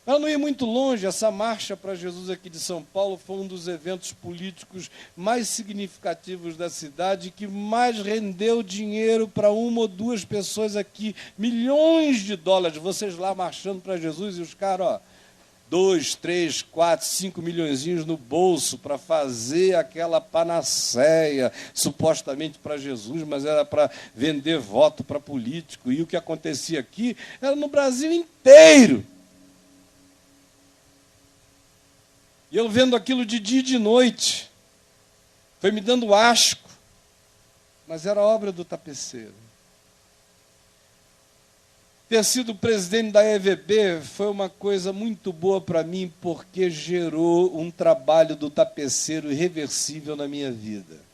Ela não ia muito longe. Essa marcha para Jesus aqui de São Paulo foi um dos eventos políticos mais significativos da cidade, que mais rendeu dinheiro para 1 ou 2 pessoas aqui, milhões de dólares, vocês lá marchando para Jesus e os caras, ó, 2, 3, 4, 5 milhõezinhos no bolso para fazer aquela panaceia, supostamente para Jesus, mas era para vender voto para político. E o que acontecia aqui era no Brasil inteiro. E eu vendo aquilo de dia e de noite, foi me dando asco, mas era obra do tapeceiro. Ter sido presidente da EVB foi uma coisa muito boa para mim, porque gerou um trabalho do tapeceiro irreversível na minha vida.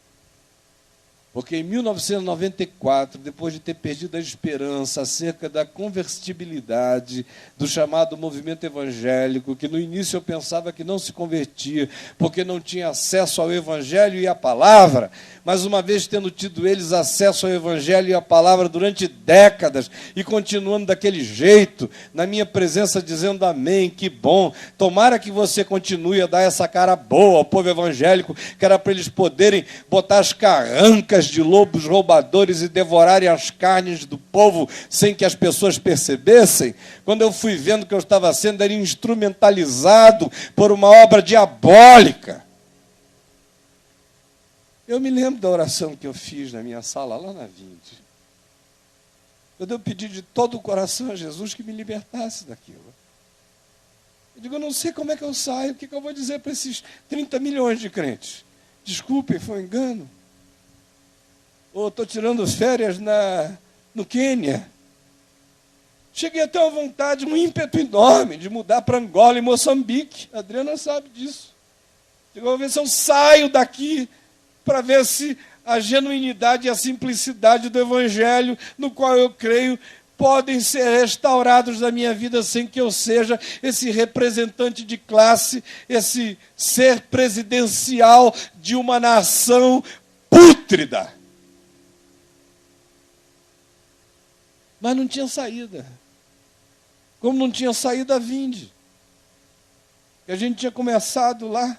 Porque em 1994, depois de ter perdido a esperança acerca da convertibilidade do chamado movimento evangélico, que no início eu pensava que não se convertia, porque não tinha acesso ao evangelho e à palavra, mas uma vez tendo tido eles acesso ao evangelho e à palavra durante décadas, e continuando daquele jeito, na minha presença dizendo amém, que bom, tomara que você continue a dar essa cara boa ao povo evangélico, que era para eles poderem botar as carrancas de lobos roubadores e devorarem as carnes do povo sem que as pessoas percebessem. Quando eu fui vendo que eu estava sendo instrumentalizado por uma obra diabólica, eu me lembro da oração que eu fiz na minha sala lá na Vinde. Eu pedi de todo o coração a Jesus que me libertasse daquilo. Eu digo, eu não sei como é que eu saio, o que eu vou dizer para esses 30 milhões de crentes? Desculpem, foi um engano. Ou estou tirando férias no Quênia. Cheguei a ter uma vontade, um ímpeto enorme de mudar para Angola e Moçambique. A Adriana sabe disso. Digo, vou ver se eu saio daqui para ver se a genuinidade e a simplicidade do Evangelho, no qual eu creio, podem ser restaurados na minha vida sem que eu seja esse representante de classe, esse ser presidencial de uma nação pútrida. Mas não tinha saída. Como não tinha saída a Vinde. E a gente tinha começado lá,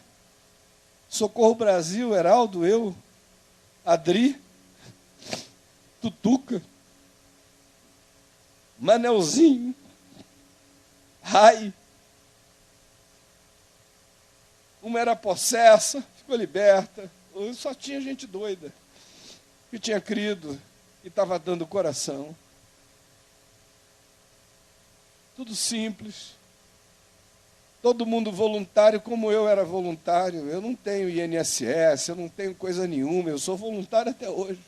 Socorro Brasil, Heraldo, eu, Adri, Tutuca, Manelzinho, Rai. Uma era possessa, ficou liberta. Só tinha gente doida, que tinha crido e estava dando o coração. Tudo simples. Todo mundo voluntário, como eu era voluntário. Eu não tenho INSS, eu não tenho coisa nenhuma, eu sou voluntário até hoje.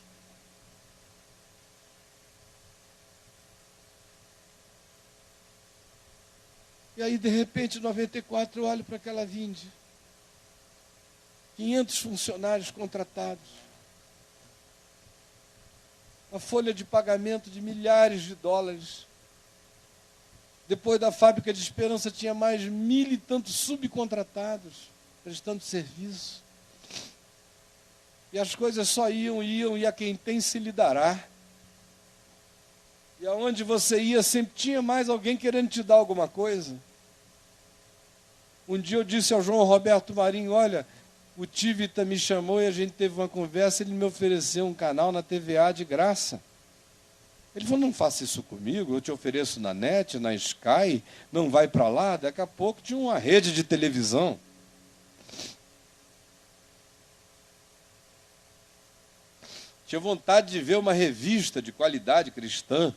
E aí, de repente, em 94, eu olho para aquela Vinde. 500 funcionários contratados. Uma folha de pagamento de milhares de dólares. Depois da fábrica de Esperança, tinha mais 1.000 e tantos subcontratados, prestando serviço. E as coisas só iam, e a quem tem se lhe dará. E aonde você ia, sempre tinha mais alguém querendo te dar alguma coisa. Um dia eu disse ao João Roberto Marinho, olha, o Tivita me chamou e a gente teve uma conversa, ele me ofereceu um canal na TVA de graça. Ele falou, não faça isso comigo, eu te ofereço na NET, na Sky, não vai para lá. Daqui a pouco tinha uma rede de televisão. Tinha vontade de ver uma revista de qualidade cristã.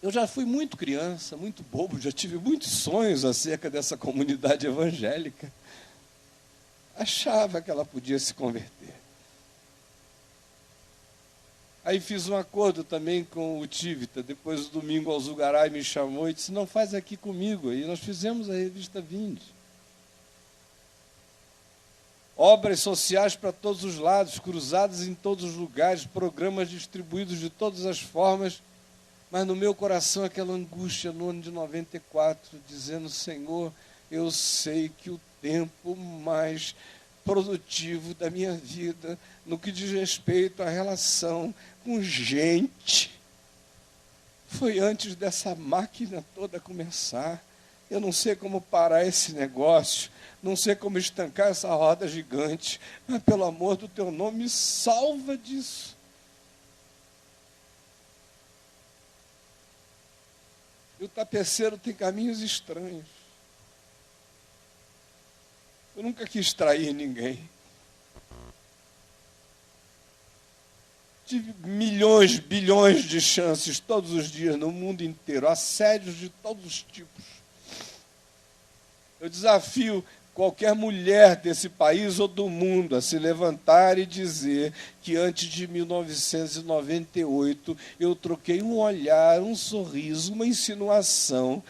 Eu já fui muito criança, muito bobo, já tive muitos sonhos acerca dessa comunidade evangélica. Achava que ela podia se converter. Aí fiz um acordo também com o Tivita. Depois, do domingo, o Alzugaray me chamou e disse, não, faz aqui comigo. E nós fizemos a revista Vinde. Obras sociais para todos os lados, cruzadas em todos os lugares, programas distribuídos de todas as formas. Mas no meu coração aquela angústia no ano de 94, dizendo, Senhor, eu sei que o tempo mais produtivo da minha vida, no que diz respeito à relação com gente, foi antes dessa máquina toda começar. Eu não sei como parar esse negócio, não sei como estancar essa roda gigante, mas pelo amor do teu nome, me salva disso. E o tapeceiro tem caminhos estranhos. Eu nunca quis trair ninguém. Tive milhões, bilhões de chances todos os dias no mundo inteiro, assédios de todos os tipos. Eu desafio qualquer mulher desse país ou do mundo a se levantar e dizer que antes de 1998 eu troquei um olhar, um sorriso, uma insinuação,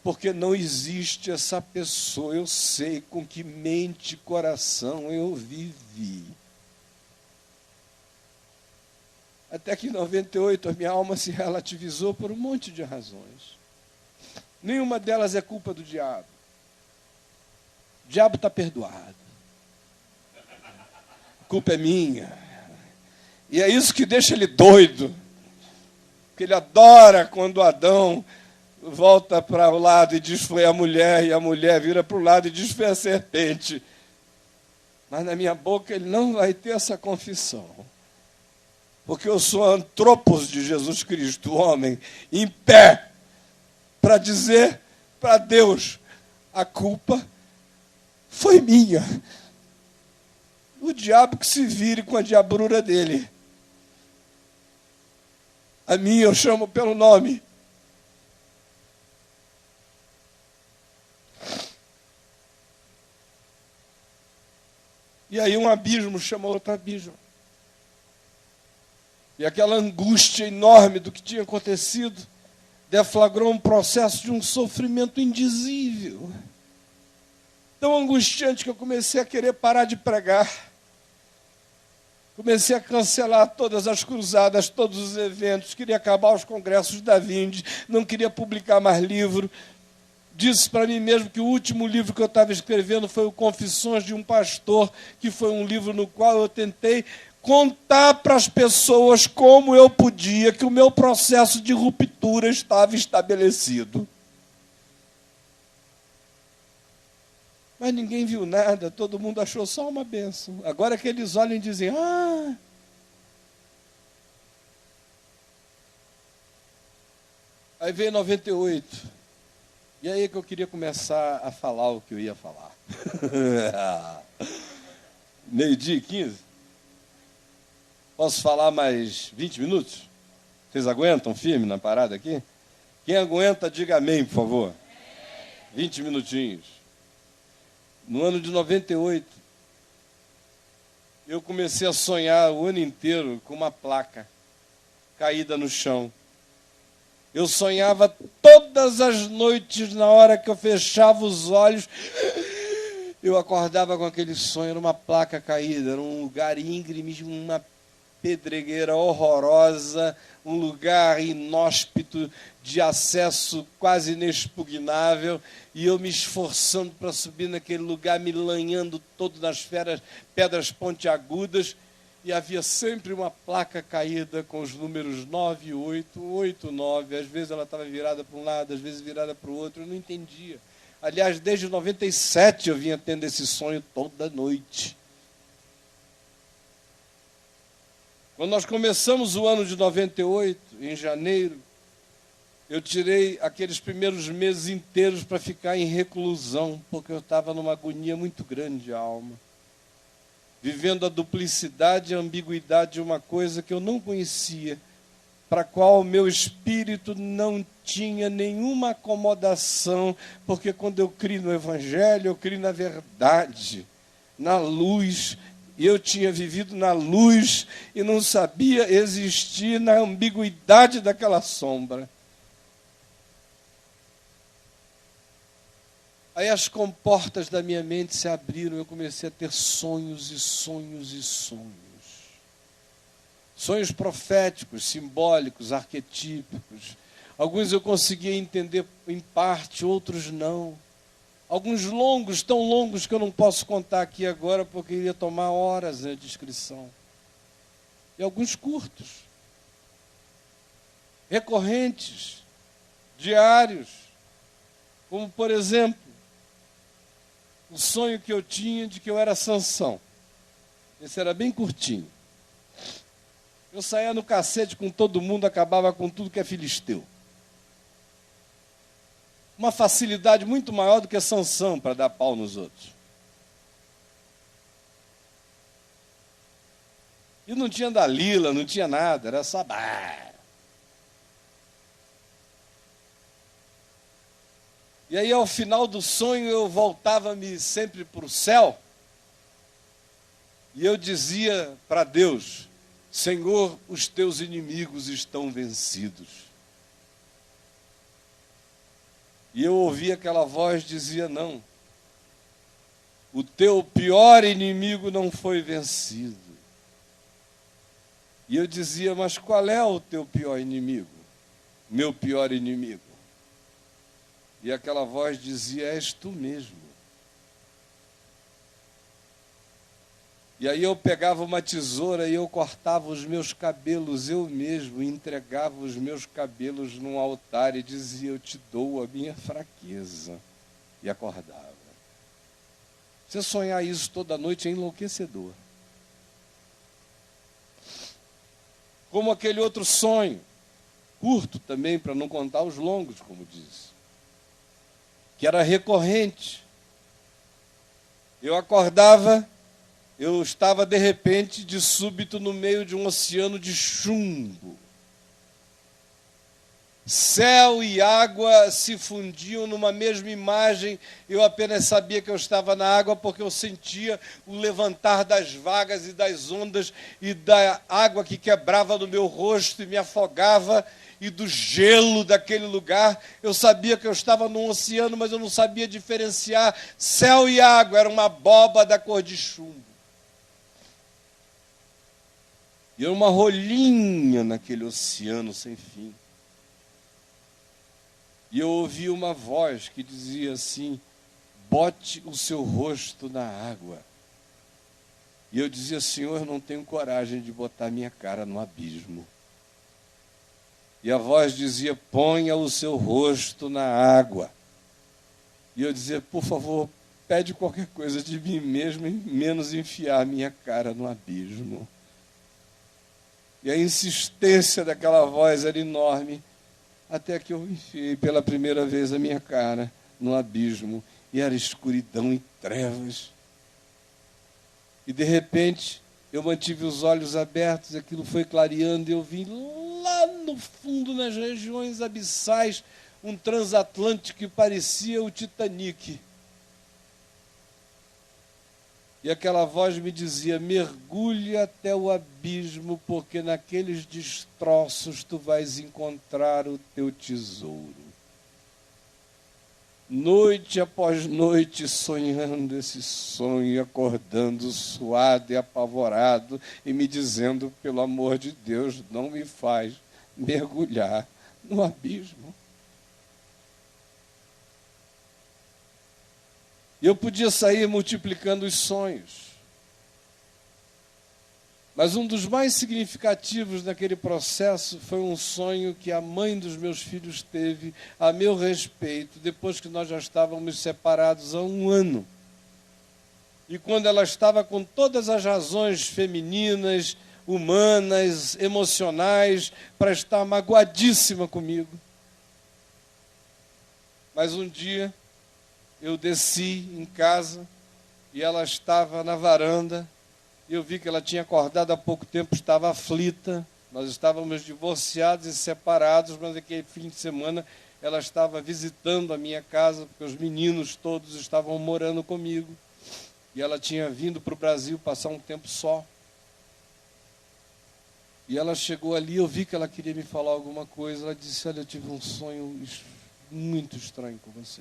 porque não existe essa pessoa. Eu sei com que mente e coração eu vivi. Até que em 98 a minha alma se relativizou por um monte de razões. Nenhuma delas é culpa do diabo. O diabo está perdoado. A culpa é minha. E é isso que deixa ele doido. Porque ele adora quando Adão volta para o lado e diz foi a mulher, e a mulher vira para o lado e diz foi a serpente. Mas na minha boca ele não vai ter essa confissão. Porque eu sou antropos de Jesus Cristo, homem, em pé, para dizer para Deus, a culpa foi minha. O diabo que se vire com a diabrura dele. A minha eu chamo pelo nome. E aí um abismo chamou outro abismo. E aquela angústia enorme do que tinha acontecido deflagrou um processo de um sofrimento indizível. Tão angustiante que eu comecei a querer parar de pregar. Comecei a cancelar todas as cruzadas, todos os eventos, queria acabar os congressos da Vinde, não queria publicar mais livro. Disse para mim mesmo que o último livro que eu estava escrevendo foi o Confissões de um Pastor, que foi um livro no qual eu tentei contar para as pessoas como eu podia, que o meu processo de ruptura estava estabelecido. Mas ninguém viu nada, todo mundo achou só uma bênção. Agora que eles olham e dizem, Aí veio 98. E aí que eu queria começar a falar o que eu ia falar. 12:15? Posso falar mais 20 minutos? Vocês aguentam firme na parada aqui? Quem aguenta, diga amém, por favor. 20 minutinhos. No ano de 98, eu comecei a sonhar o ano inteiro com uma placa caída no chão. Eu sonhava todas as noites, na hora que eu fechava os olhos, eu acordava com aquele sonho, era uma placa caída, era um lugar íngreme, uma pedregueira horrorosa, um lugar inóspito, de acesso quase inexpugnável, e eu me esforçando para subir naquele lugar, me lanhando todo nas pedras pontiagudas, e havia sempre uma placa caída com os números 98, 89, às vezes ela estava virada para um lado, às vezes virada para o outro, eu não entendia. Aliás, desde 97 eu vinha tendo esse sonho toda noite. Quando nós começamos o ano de 98, em janeiro, eu tirei aqueles primeiros meses inteiros para ficar em reclusão, porque eu estava numa agonia muito grande de alma, vivendo a duplicidade e a ambiguidade de uma coisa que eu não conhecia, para a qual o meu espírito não tinha nenhuma acomodação, porque quando eu crio no Evangelho, eu crio na verdade, na luz. E eu tinha vivido na luz e não sabia existir na ambiguidade daquela sombra. Aí as comportas da minha mente se abriram, eu comecei a ter sonhos e sonhos e sonhos. Sonhos proféticos, simbólicos, arquetípicos. Alguns eu conseguia entender em parte, outros não. Alguns longos, tão longos que eu não posso contar aqui agora, porque iria tomar horas na descrição. E alguns curtos, recorrentes, diários, como, por exemplo, o sonho que eu tinha de que eu era Sansão. Esse era bem curtinho. Eu saía no cacete com todo mundo, acabava com tudo que é filisteu. Uma facilidade muito maior do que Sansão para dar pau nos outros. E não tinha Dalila, não tinha nada, era só... E aí, ao final do sonho, eu voltava-me sempre para o céu e eu dizia para Deus: Senhor, os teus inimigos estão vencidos. E eu ouvia aquela voz, dizia: não, o teu pior inimigo não foi vencido. E eu dizia: mas qual é o teu pior inimigo? Meu pior inimigo. E aquela voz dizia: és tu mesmo. E aí eu pegava uma tesoura e eu cortava os meus cabelos eu mesmo, entregava os meus cabelos num altar e dizia: eu te dou a minha fraqueza. E acordava. Você sonhar isso toda noite é enlouquecedor. Como aquele outro sonho, curto também, para não contar os longos, como diz, que era recorrente. Eu acordava, eu estava de repente, de súbito, no meio de um oceano de chumbo. Céu e água se fundiam numa mesma imagem. Eu apenas sabia que eu estava na água porque eu sentia o levantar das vagas e das ondas e da água que quebrava no meu rosto e me afogava, e do gelo daquele lugar. Eu sabia que eu estava num oceano, mas eu não sabia diferenciar céu e água. Era uma boba da cor de chumbo. E era uma rolinha naquele oceano sem fim. E eu ouvi uma voz que dizia assim: bote o seu rosto na água. E eu dizia: Senhor, eu não tenho coragem de botar minha cara no abismo. E a voz dizia: ponha o seu rosto na água. E eu dizia: por favor, pede qualquer coisa de mim mesmo, menos enfiar minha cara no abismo. E a insistência daquela voz era enorme, até que eu enfiei pela primeira vez a minha cara no abismo, e era escuridão e trevas. E de repente, eu mantive os olhos abertos, aquilo foi clareando, e eu vi lá no fundo, nas regiões abissais, um transatlântico que parecia o Titanic. E aquela voz me dizia: mergulhe até o abismo, porque naqueles destroços tu vais encontrar o teu tesouro. Noite após noite, sonhando esse sonho, acordando suado e apavorado, e me dizendo: pelo amor de Deus, não me faz mergulhar no abismo. Eu podia sair multiplicando os sonhos. Mas um dos mais significativos naquele processo foi um sonho que a mãe dos meus filhos teve a meu respeito, depois que nós já estávamos separados há 1 ano. E quando ela estava com todas as razões femininas, humanas, emocionais, para estar magoadíssima comigo. Mas um dia eu desci em casa e ela estava na varanda. Eu vi que ela tinha acordado há pouco tempo, estava aflita. Nós estávamos divorciados e separados, mas aquele fim de semana ela estava visitando a minha casa, porque os meninos todos estavam morando comigo. E ela tinha vindo para o Brasil passar um tempo só. E ela chegou ali, eu vi que ela queria me falar alguma coisa. Ela disse: olha, eu tive um sonho muito estranho com você.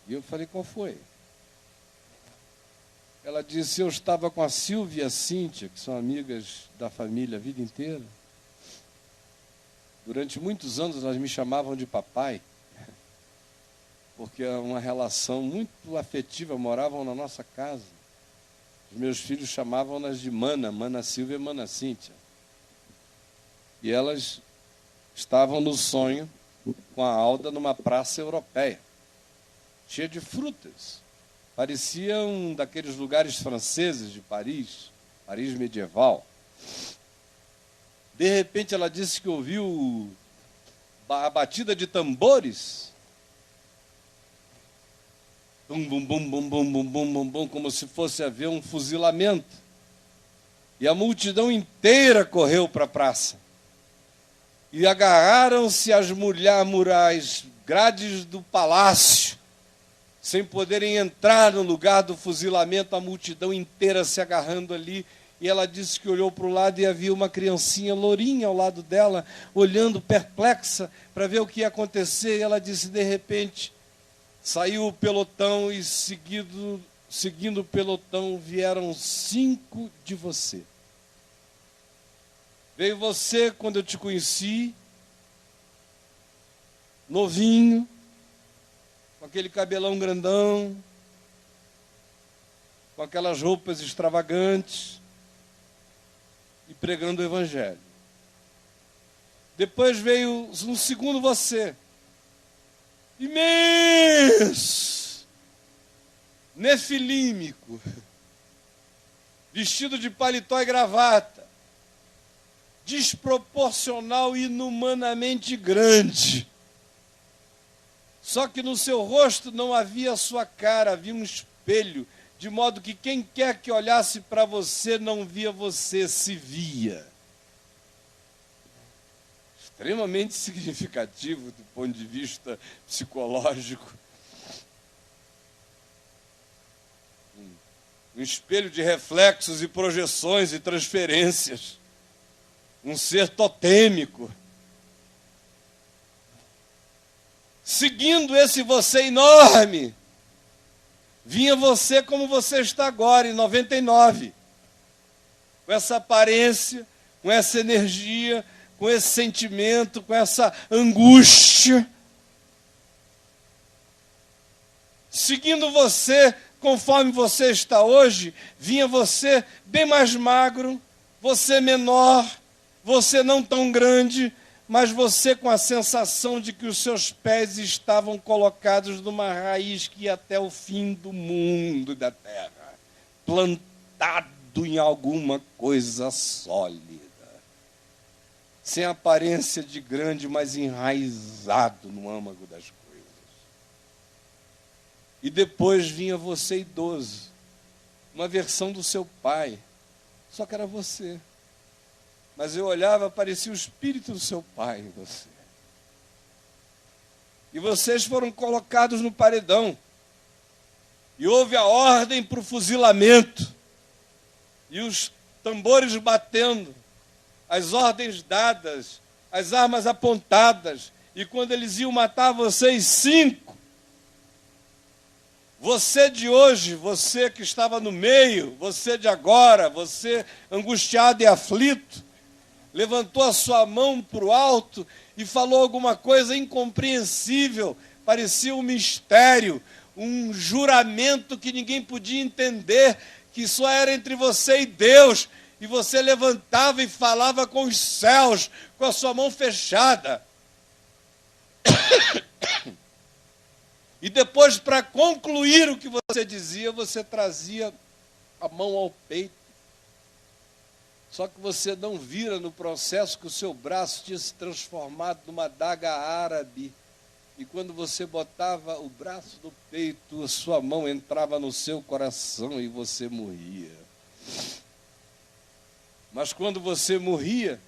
E eu falei: qual foi? Ela disse: eu estava com a Silvia e a Cíntia, que são amigas da família a vida inteira. Durante muitos anos elas me chamavam de papai, porque é uma relação muito afetiva, moravam na nossa casa. Os meus filhos chamavam-nas de Mana, Mana Silvia e Mana Cíntia. E elas estavam no sonho com a Alda numa praça europeia, cheia de frutas. Parecia um daqueles lugares franceses de Paris, Paris medieval. De repente ela disse que ouviu a batida de tambores. Bum, bum, bum, bum, bum, bum, bum, bum, bum, como se fosse haver um fuzilamento. E a multidão inteira correu para a praça. e agarraram-se às grades do palácio, sem poderem entrar no lugar do fuzilamento, a multidão inteira se agarrando ali. E ela disse que olhou para o lado e havia uma criancinha lourinha ao lado dela, olhando perplexa para ver o que ia acontecer. E ela disse, de repente, saiu o pelotão e seguindo o pelotão vieram 5 de você. Veio você quando eu te conheci, novinho, com aquele cabelão grandão, com aquelas roupas extravagantes e pregando o Evangelho. Depois veio um segundo você, imenso, nefilímico, vestido de paletó e gravata, desproporcional e inumanamente grande. Só que no seu rosto não havia a sua cara, havia um espelho, de modo que quem quer que olhasse para você não via você, se via. Extremamente significativo do ponto de vista psicológico. Um espelho de reflexos e projeções e transferências. Um ser totêmico. Seguindo esse você enorme, vinha você como você está agora, em 99. Com essa aparência, com essa energia, com esse sentimento, com essa angústia. Seguindo você, conforme você está hoje, vinha você bem mais magro, você menor, você não tão grande, mas você com a sensação de que os seus pés estavam colocados numa raiz que ia até o fim do mundo e da terra, plantado em alguma coisa sólida, sem aparência de grande, mas enraizado no âmago das coisas. E depois vinha você idoso, uma versão do seu pai, só que era você. Mas eu olhava, parecia o espírito do seu pai em você. E vocês foram colocados no paredão. E houve a ordem para o fuzilamento. E os tambores batendo, as ordens dadas, as armas apontadas. E quando eles iam matar vocês, 5. Você de hoje, você que estava no meio, você de agora, você angustiado e aflito, levantou a sua mão para o alto e falou alguma coisa incompreensível, parecia um mistério, um juramento que ninguém podia entender, que só era entre você e Deus, e você levantava e falava com os céus, com a sua mão fechada. E depois, para concluir o que você dizia, você trazia a mão ao peito. Só que você não vira no processo que o seu braço tinha se transformado numa adaga árabe. E quando você botava o braço no peito, a sua mão entrava no seu coração e você morria. Mas quando você morria,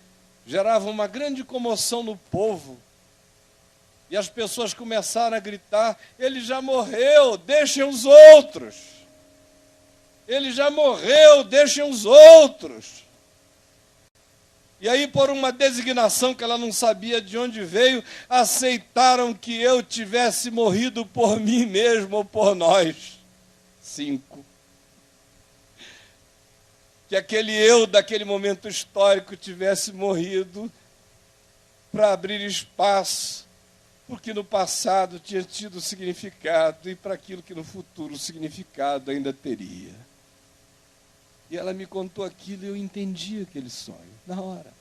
gerava uma grande comoção no povo. E as pessoas começaram a gritar, ele já morreu, deixem os outros. Ele já morreu, deixem os outros. E aí, por uma designação que ela não sabia de onde veio, aceitaram que eu tivesse morrido por mim mesmo ou por nós. 5. Que aquele eu daquele momento histórico tivesse morrido para abrir espaço, porque no passado tinha tido significado e para aquilo que no futuro o significado ainda teria. E ela me contou aquilo e eu entendi aquele sonho, na hora.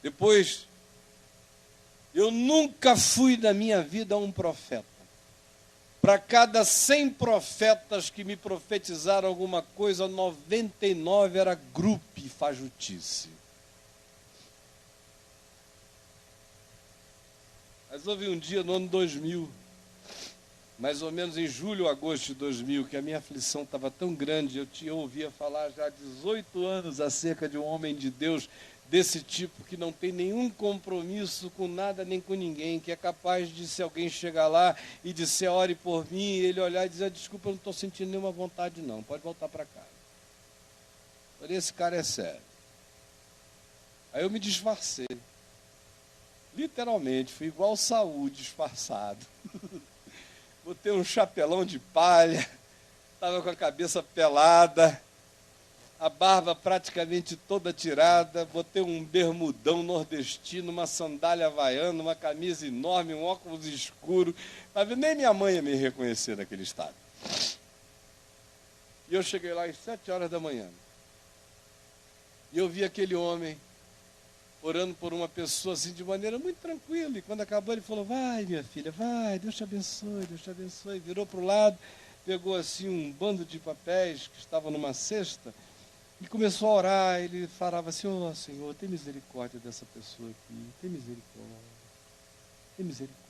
Depois, eu nunca fui na minha vida um profeta. Para cada 100 profetas que me profetizaram alguma coisa, 99 era grupo e fajutice. Mas houve um dia no ano 2000, mais ou menos em julho ou agosto de 2000, que a minha aflição estava tão grande, eu ouvia falar já há 18 anos acerca de um homem de Deus desse tipo, que não tem nenhum compromisso com nada nem com ninguém, que é capaz de, se alguém chegar lá e disser, ore por mim, ele olhar e dizer, desculpa, eu não estou sentindo nenhuma vontade não, pode voltar para casa. Falei, esse cara é sério. Aí eu me disfarcei. Literalmente, fui igual Saul, disfarçado. Botei um chapelão de palha, estava com a cabeça pelada, a barba praticamente toda tirada, botei um bermudão nordestino, uma sandália havaiana, uma camisa enorme, um óculos escuro. Nem minha mãe ia me reconhecer naquele estado. E eu cheguei lá às 7 horas da manhã. E eu vi aquele homem orando por uma pessoa assim de maneira muito tranquila. E quando acabou ele falou, vai minha filha, vai, Deus te abençoe, Deus te abençoe. Virou para o lado, pegou assim um bando de papéis que estavam numa cesta e começou a orar. Ele falava assim, ó Senhor, tem misericórdia dessa pessoa aqui, tem misericórdia, tem misericórdia.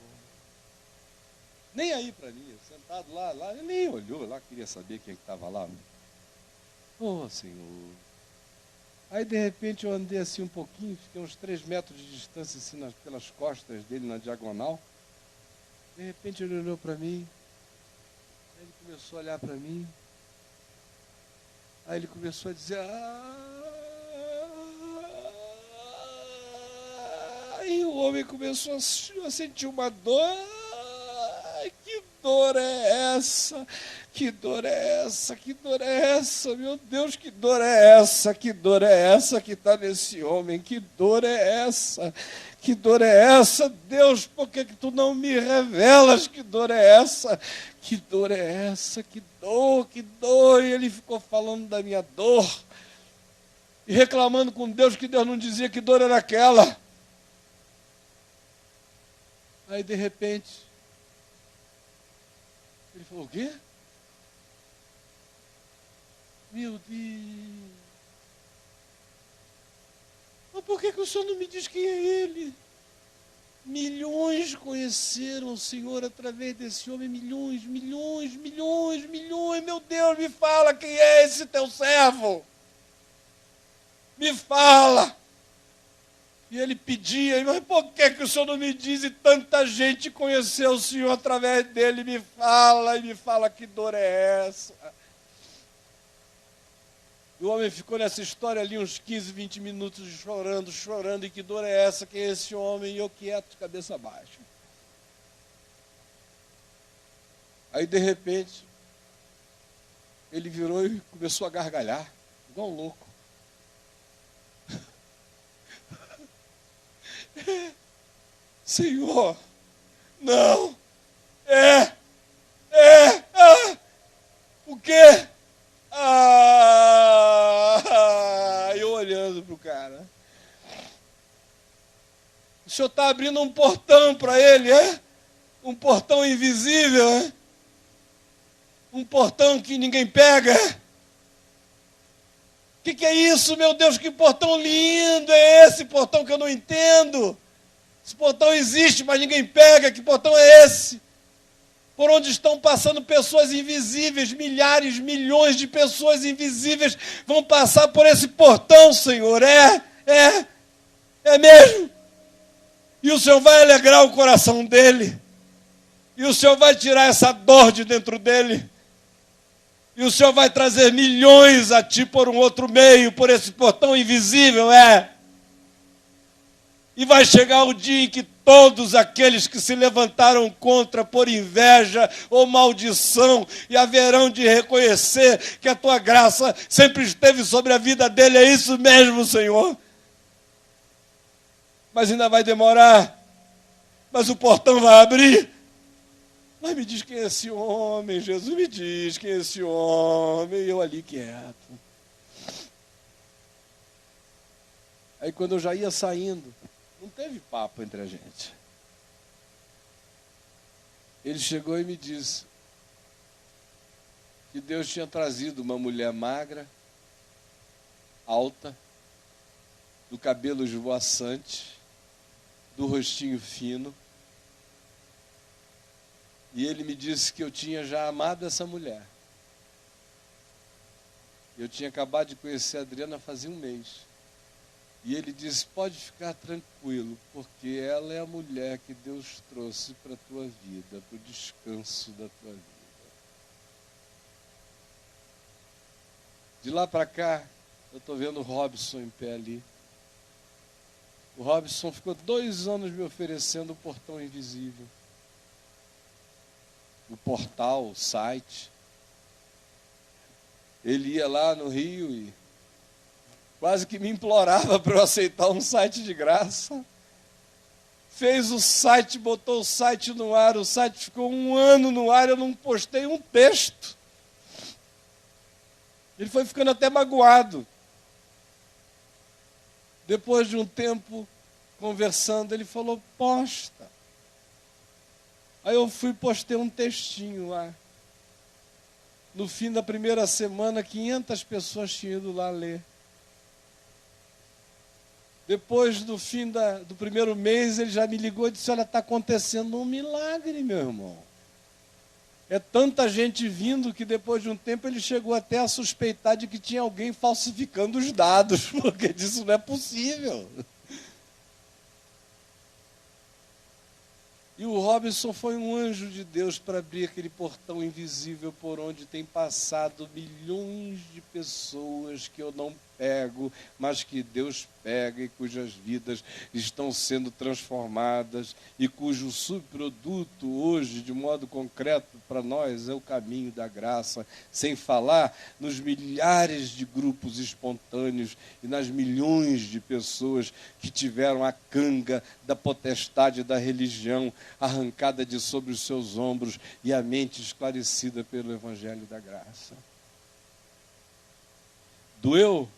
Nem aí para mim, sentado lá, ele nem olhou lá, queria saber quem estava lá. Ó Senhor. Aí, de repente, eu andei assim um pouquinho, fiquei uns 3 metros de distância, assim, pelas costas dele, na diagonal. De repente, ele olhou para mim, aí ele começou a olhar para mim, aí ele começou a dizer, e o homem começou a sentir uma dor. Que dor é essa? Que dor é essa? Que dor é essa? Meu Deus, que dor é essa? Que dor é essa que está nesse homem? Que dor é essa? Que dor é essa? Deus, por que tu não me revelas? Que dor é essa? Que dor é essa? Que dor, que dor. E ele ficou falando da minha dor e reclamando com Deus que Deus não dizia que dor era aquela. Aí, de repente, ele falou, o quê? Meu Deus. Mas por que o Senhor não me diz quem é ele? Milhões conheceram o Senhor através desse homem. Milhões. Meu Deus, me fala quem é esse teu servo. Me fala. E ele pedia, mas por que o Senhor não me diz? E tanta gente conheceu o Senhor através dele. Me fala que dor é essa. E o homem ficou nessa história ali uns 15, 20 minutos chorando. E que dor é essa? Quem é esse homem? E eu quieto, de cabeça baixa. Aí, de repente, ele virou e começou a gargalhar, igual um louco. Senhor, não, o quê? Eu olhando para o cara. O senhor está abrindo um portão para ele, é? Um portão invisível, é? Um portão que ninguém pega, é? O que é isso, meu Deus? Que portão lindo é esse portão que eu não entendo? Esse portão existe, mas ninguém pega. Que portão é esse? Por onde estão passando pessoas invisíveis, milhares, milhões de pessoas invisíveis vão passar por esse portão, Senhor. É mesmo. E o Senhor vai alegrar o coração dele. E o Senhor vai tirar essa dor de dentro dele. E o Senhor vai trazer milhões a ti por um outro meio, por esse portão invisível, E vai chegar o dia em que todos aqueles que se levantaram contra por inveja ou maldição, e haverão de reconhecer que a tua graça sempre esteve sobre a vida dele. É isso mesmo, Senhor. Mas ainda vai demorar. Mas o portão vai abrir. Mas me diz quem é esse homem, Jesus, me diz quem é esse homem. E eu ali quieto. Aí quando eu já ia saindo, não teve papo entre a gente. Ele chegou e me disse que Deus tinha trazido uma mulher magra, alta, do cabelo esvoaçante, do rostinho fino, E ele me disse que eu tinha já amado essa mulher. Eu tinha acabado de conhecer a Adriana fazia um mês. E ele disse, pode ficar tranquilo, porque ela é a mulher que Deus trouxe para a tua vida, para o descanso da tua vida. De lá para cá, eu estou vendo o Robson em pé ali. O Robson ficou 2 anos me oferecendo o portão invisível. O portal, o site. Ele ia lá no Rio e quase que me implorava para eu aceitar um site de graça. Fez o site, botou o site no ar, o site ficou 1 ano no ar, eu não postei um texto. Ele foi ficando até magoado. Depois de um tempo conversando, ele falou, posta. Aí eu fui e postei um textinho lá. No fim da primeira semana, 500 pessoas tinham ido lá ler. Depois do fim do primeiro mês, ele já me ligou e disse, olha, está acontecendo um milagre, meu irmão. É tanta gente vindo que depois de um tempo ele chegou até a suspeitar de que tinha alguém falsificando os dados, porque disso não é possível. E o Robson foi um anjo de Deus para abrir aquele portão invisível por onde tem passado milhões de pessoas que eu não pego, mas que Deus pega e cujas vidas estão sendo transformadas e cujo subproduto hoje, de modo concreto para nós, é o caminho da graça, sem falar nos milhares de grupos espontâneos e nas milhões de pessoas que tiveram a canga da potestade da religião arrancada de sobre os seus ombros e a mente esclarecida pelo Evangelho da graça. Doeu?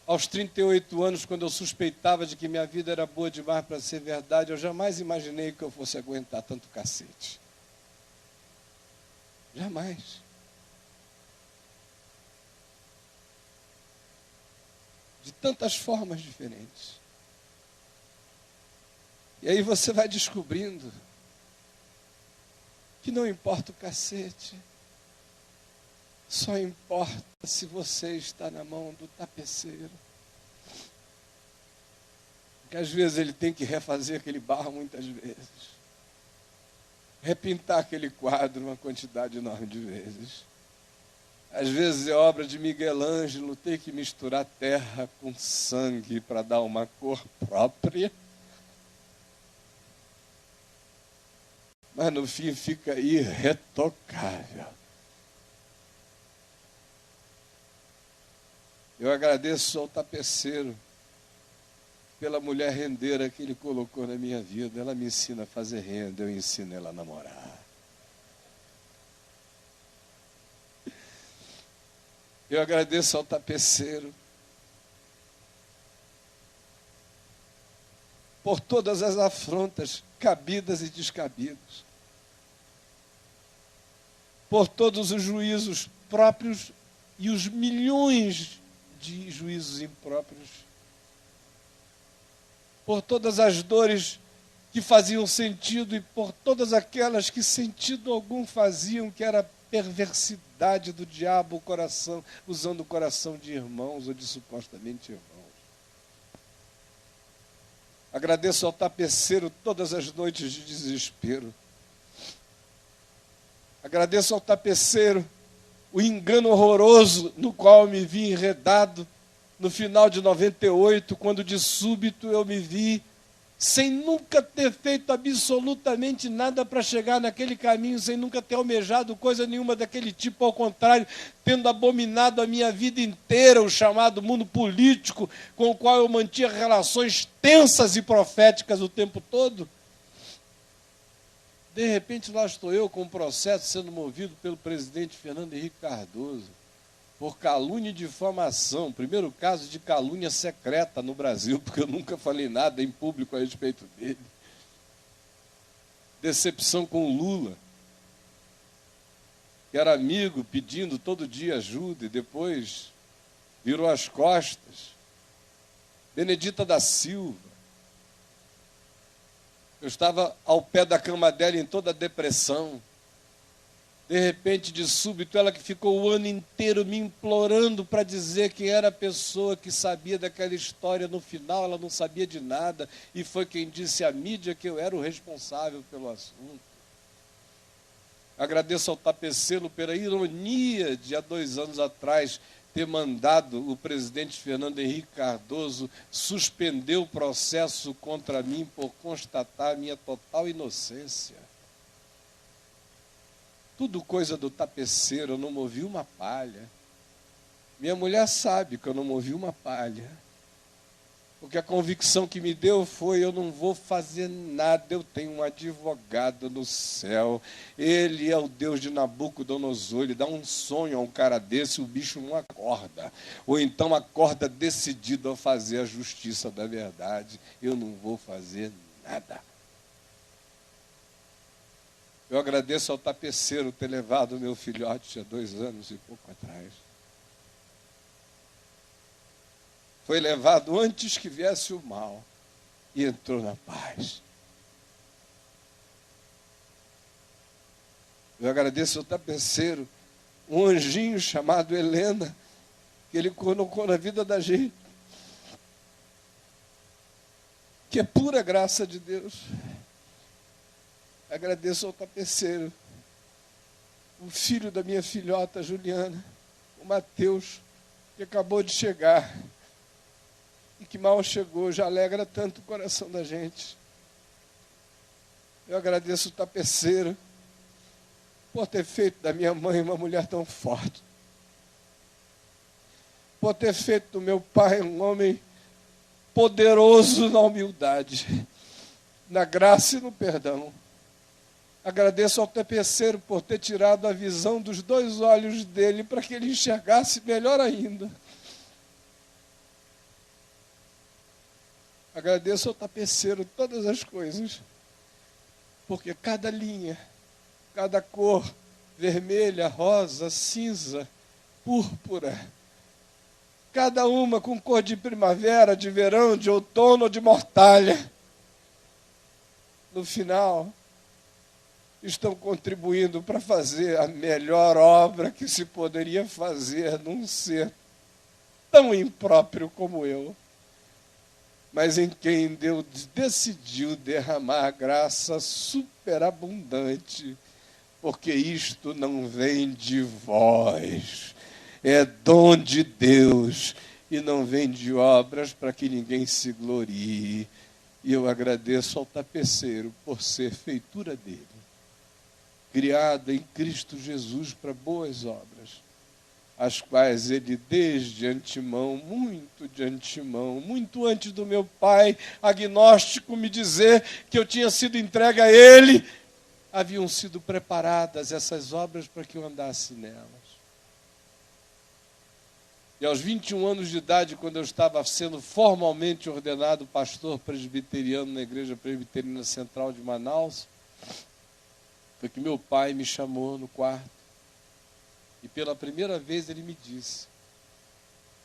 Aos 38 anos, quando eu suspeitava de que minha vida era boa demais para ser verdade, eu jamais imaginei que eu fosse aguentar tanto cacete. Jamais. De tantas formas diferentes. E aí você vai descobrindo que não importa o cacete, só importa se você está na mão do tapeceiro. Porque às vezes ele tem que refazer aquele barro muitas vezes. Repintar aquele quadro uma quantidade enorme de vezes. Às vezes é obra de Miguel Ângelo ter que misturar terra com sangue para dar uma cor própria. Mas no fim fica irretocável. Eu agradeço ao tapeceiro pela mulher rendeira que ele colocou na minha vida. Ela me ensina a fazer renda, eu ensino ela a namorar. Eu agradeço ao tapeceiro por todas as afrontas cabidas e descabidas, por todos os juízos próprios e os milhões de juízos impróprios, por todas as dores que faziam sentido e por todas aquelas que sentido algum faziam, que era a perversidade do diabo, o coração, usando o coração de irmãos ou de supostamente irmãos. Agradeço ao tapeceiro todas as noites de desespero. Agradeço ao tapeceiro o engano horroroso no qual eu me vi enredado no final de 98, quando de súbito eu me vi sem nunca ter feito absolutamente nada para chegar naquele caminho, sem nunca ter almejado coisa nenhuma daquele tipo, ao contrário, tendo abominado a minha vida inteira o chamado mundo político, com o qual eu mantinha relações tensas e proféticas o tempo todo. De repente, lá estou eu com um processo sendo movido pelo presidente Fernando Henrique Cardoso, por calúnia e difamação, primeiro caso de calúnia secreta no Brasil, porque eu nunca falei nada em público a respeito dele. Decepção com o Lula, que era amigo, pedindo todo dia ajuda, e depois virou as costas. Benedita da Silva. Eu estava ao pé da cama dela em toda a depressão. De repente, de súbito, ela que ficou o ano inteiro me implorando para dizer quem era a pessoa que sabia daquela história. No final, ela não sabia de nada. E foi quem disse à mídia que eu era o responsável pelo assunto. Agradeço ao tapeceiro pela ironia de há 2 anos atrás ter mandado o presidente Fernando Henrique Cardoso suspender o processo contra mim por constatar minha total inocência. Tudo coisa do tapeceiro, eu não movi uma palha. Minha mulher sabe que eu não movi uma palha. Porque a convicção que me deu foi: eu não vou fazer nada, eu tenho um advogado no céu. Ele é o Deus de Nabucodonosor, ele dá um sonho a um cara desse, o bicho não acorda. Ou então acorda decidido a fazer a justiça da verdade. Eu não vou fazer nada. Eu agradeço ao tapeceiro ter levado o meu filhote há 2 anos e pouco atrás. Foi levado antes que viesse o mal e entrou na paz. Eu agradeço ao tapeceiro, um anjinho chamado Helena, que ele colocou na vida da gente, que é pura graça de Deus. Agradeço ao tapeceiro, o filho da minha filhota Juliana, o Mateus, que acabou de chegar. E que mal chegou, já alegra tanto o coração da gente. Eu agradeço o tapeceiro por ter feito da minha mãe uma mulher tão forte. Por ter feito do meu pai um homem poderoso na humildade, na graça e no perdão. Agradeço ao tapeceiro por ter tirado a visão dos 2 olhos dele para que ele enxergasse melhor ainda. Agradeço ao tapeceiro todas as coisas, porque cada linha, cada cor, vermelha, rosa, cinza, púrpura, cada uma com cor de primavera, de verão, de outono ou de mortalha, no final, estão contribuindo para fazer a melhor obra que se poderia fazer num ser tão impróprio como eu, mas em quem Deus decidiu derramar graça superabundante, porque isto não vem de vós, é dom de Deus, e não vem de obras para que ninguém se glorie. E eu agradeço ao tapeceiro por ser feitura dele, criada em Cristo Jesus para boas obras, as quais ele desde antemão, muito de antemão, muito antes do meu pai agnóstico me dizer que eu tinha sido entregue a ele, haviam sido preparadas essas obras para que eu andasse nelas. E aos 21 anos de idade, quando eu estava sendo formalmente ordenado pastor presbiteriano na Igreja Presbiteriana Central de Manaus, foi que meu pai me chamou no quarto. E pela primeira vez ele me disse,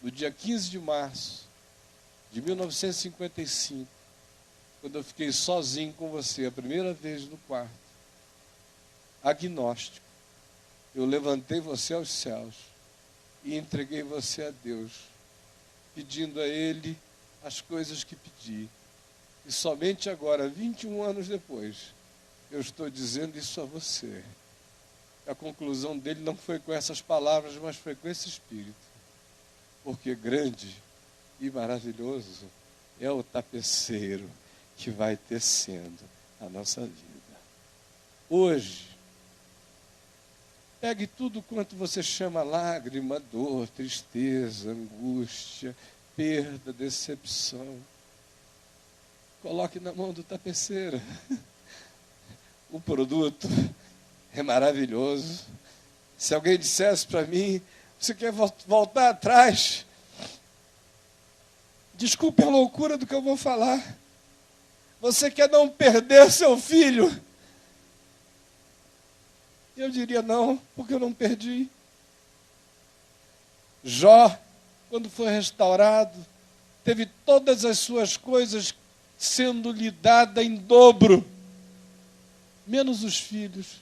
no dia 15 de março de 1955, quando eu fiquei sozinho com você, a primeira vez no quarto, agnóstico, eu levantei você aos céus e entreguei você a Deus, pedindo a Ele as coisas que pedi. E somente agora, 21 anos depois, eu estou dizendo isso a você. A conclusão dele não foi com essas palavras, mas foi com esse espírito. Porque grande e maravilhoso é o tapeceiro que vai tecendo a nossa vida. Hoje, pegue tudo quanto você chama lágrima, dor, tristeza, angústia, perda, decepção. Coloque na mão do tapeceiro. O produto é maravilhoso. Se alguém dissesse para mim, você quer voltar atrás? Desculpe a loucura do que eu vou falar. Você quer não perder seu filho? Eu diria não, porque eu não perdi. Jó, quando foi restaurado, teve todas as suas coisas sendo lhe dada em dobro, menos os filhos.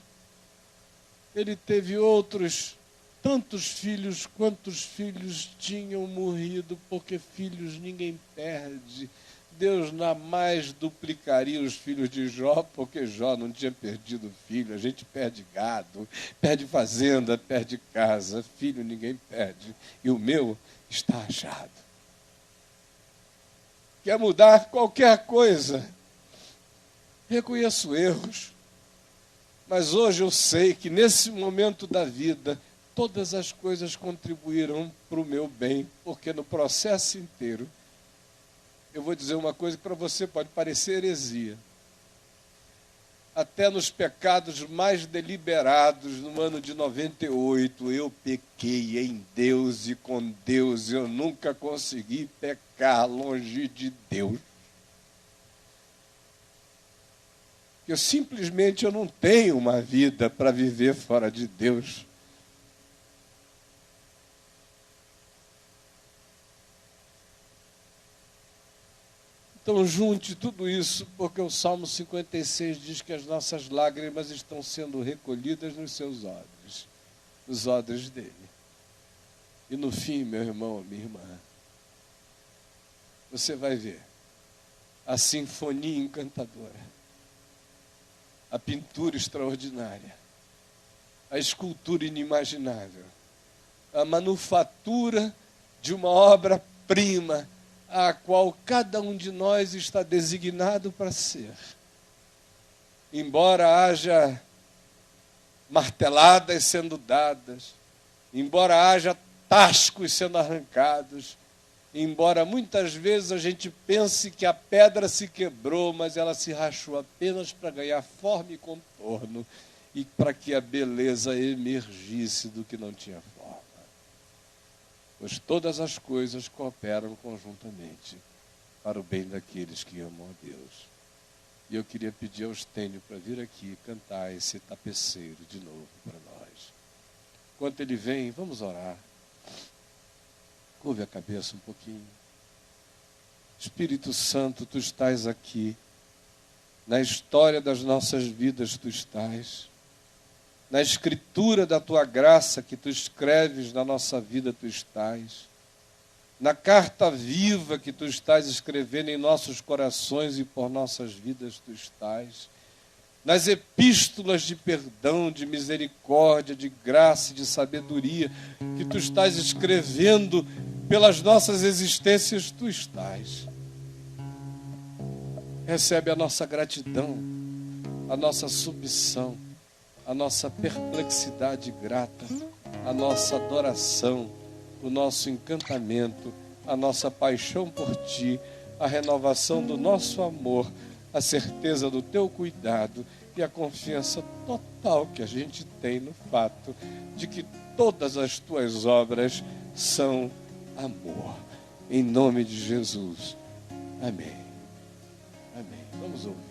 Ele teve outros tantos filhos quantos filhos tinham morrido, porque filhos ninguém perde. Deus jamais duplicaria os filhos de Jó, porque Jó não tinha perdido filho. A gente perde gado, perde fazenda, perde casa. Filho ninguém perde. E o meu está achado. Quer mudar qualquer coisa? Reconheço erros. Mas hoje eu sei que nesse momento da vida, todas as coisas contribuíram para o meu bem, porque no processo inteiro, eu vou dizer uma coisa que para você pode parecer heresia. Até nos pecados mais deliberados, no ano de 98, eu pequei em Deus e com Deus. Eu nunca consegui pecar longe de Deus. Eu simplesmente não tenho uma vida para viver fora de Deus. Então junte tudo isso, porque o Salmo 56 diz que as nossas lágrimas estão sendo recolhidas nos seus odres, nos odres dele. E no fim, meu irmão, minha irmã, você vai ver a sinfonia encantadora, a pintura extraordinária, a escultura inimaginável, a manufatura de uma obra-prima, a qual cada um de nós está designado para ser. Embora haja marteladas sendo dadas, embora haja tascos sendo arrancados, embora muitas vezes a gente pense que a pedra se quebrou, mas ela se rachou apenas para ganhar forma e contorno e para que a beleza emergisse do que não tinha forma. Pois todas as coisas cooperam conjuntamente para o bem daqueles que amam a Deus. E eu queria pedir ao Estênio para vir aqui cantar esse tapeceiro de novo para nós. Enquanto ele vem, vamos orar. Curve a cabeça um pouquinho. Espírito Santo, tu estás aqui. Na história das nossas vidas tu estás. Na escritura da tua graça que tu escreves na nossa vida tu estás. Na carta viva que tu estás escrevendo em nossos corações e por nossas vidas tu estás. Nas epístolas de perdão, de misericórdia, de graça e de sabedoria que tu estás escrevendo pelas nossas existências, tu estás. Recebe a nossa gratidão, a nossa submissão, a nossa perplexidade grata, a nossa adoração, o nosso encantamento, a nossa paixão por ti, a renovação do nosso amor, a certeza do teu cuidado e a confiança total que a gente tem no fato de que todas as tuas obras são amor. Em nome de Jesus. Amém. Amém. Vamos ouvir.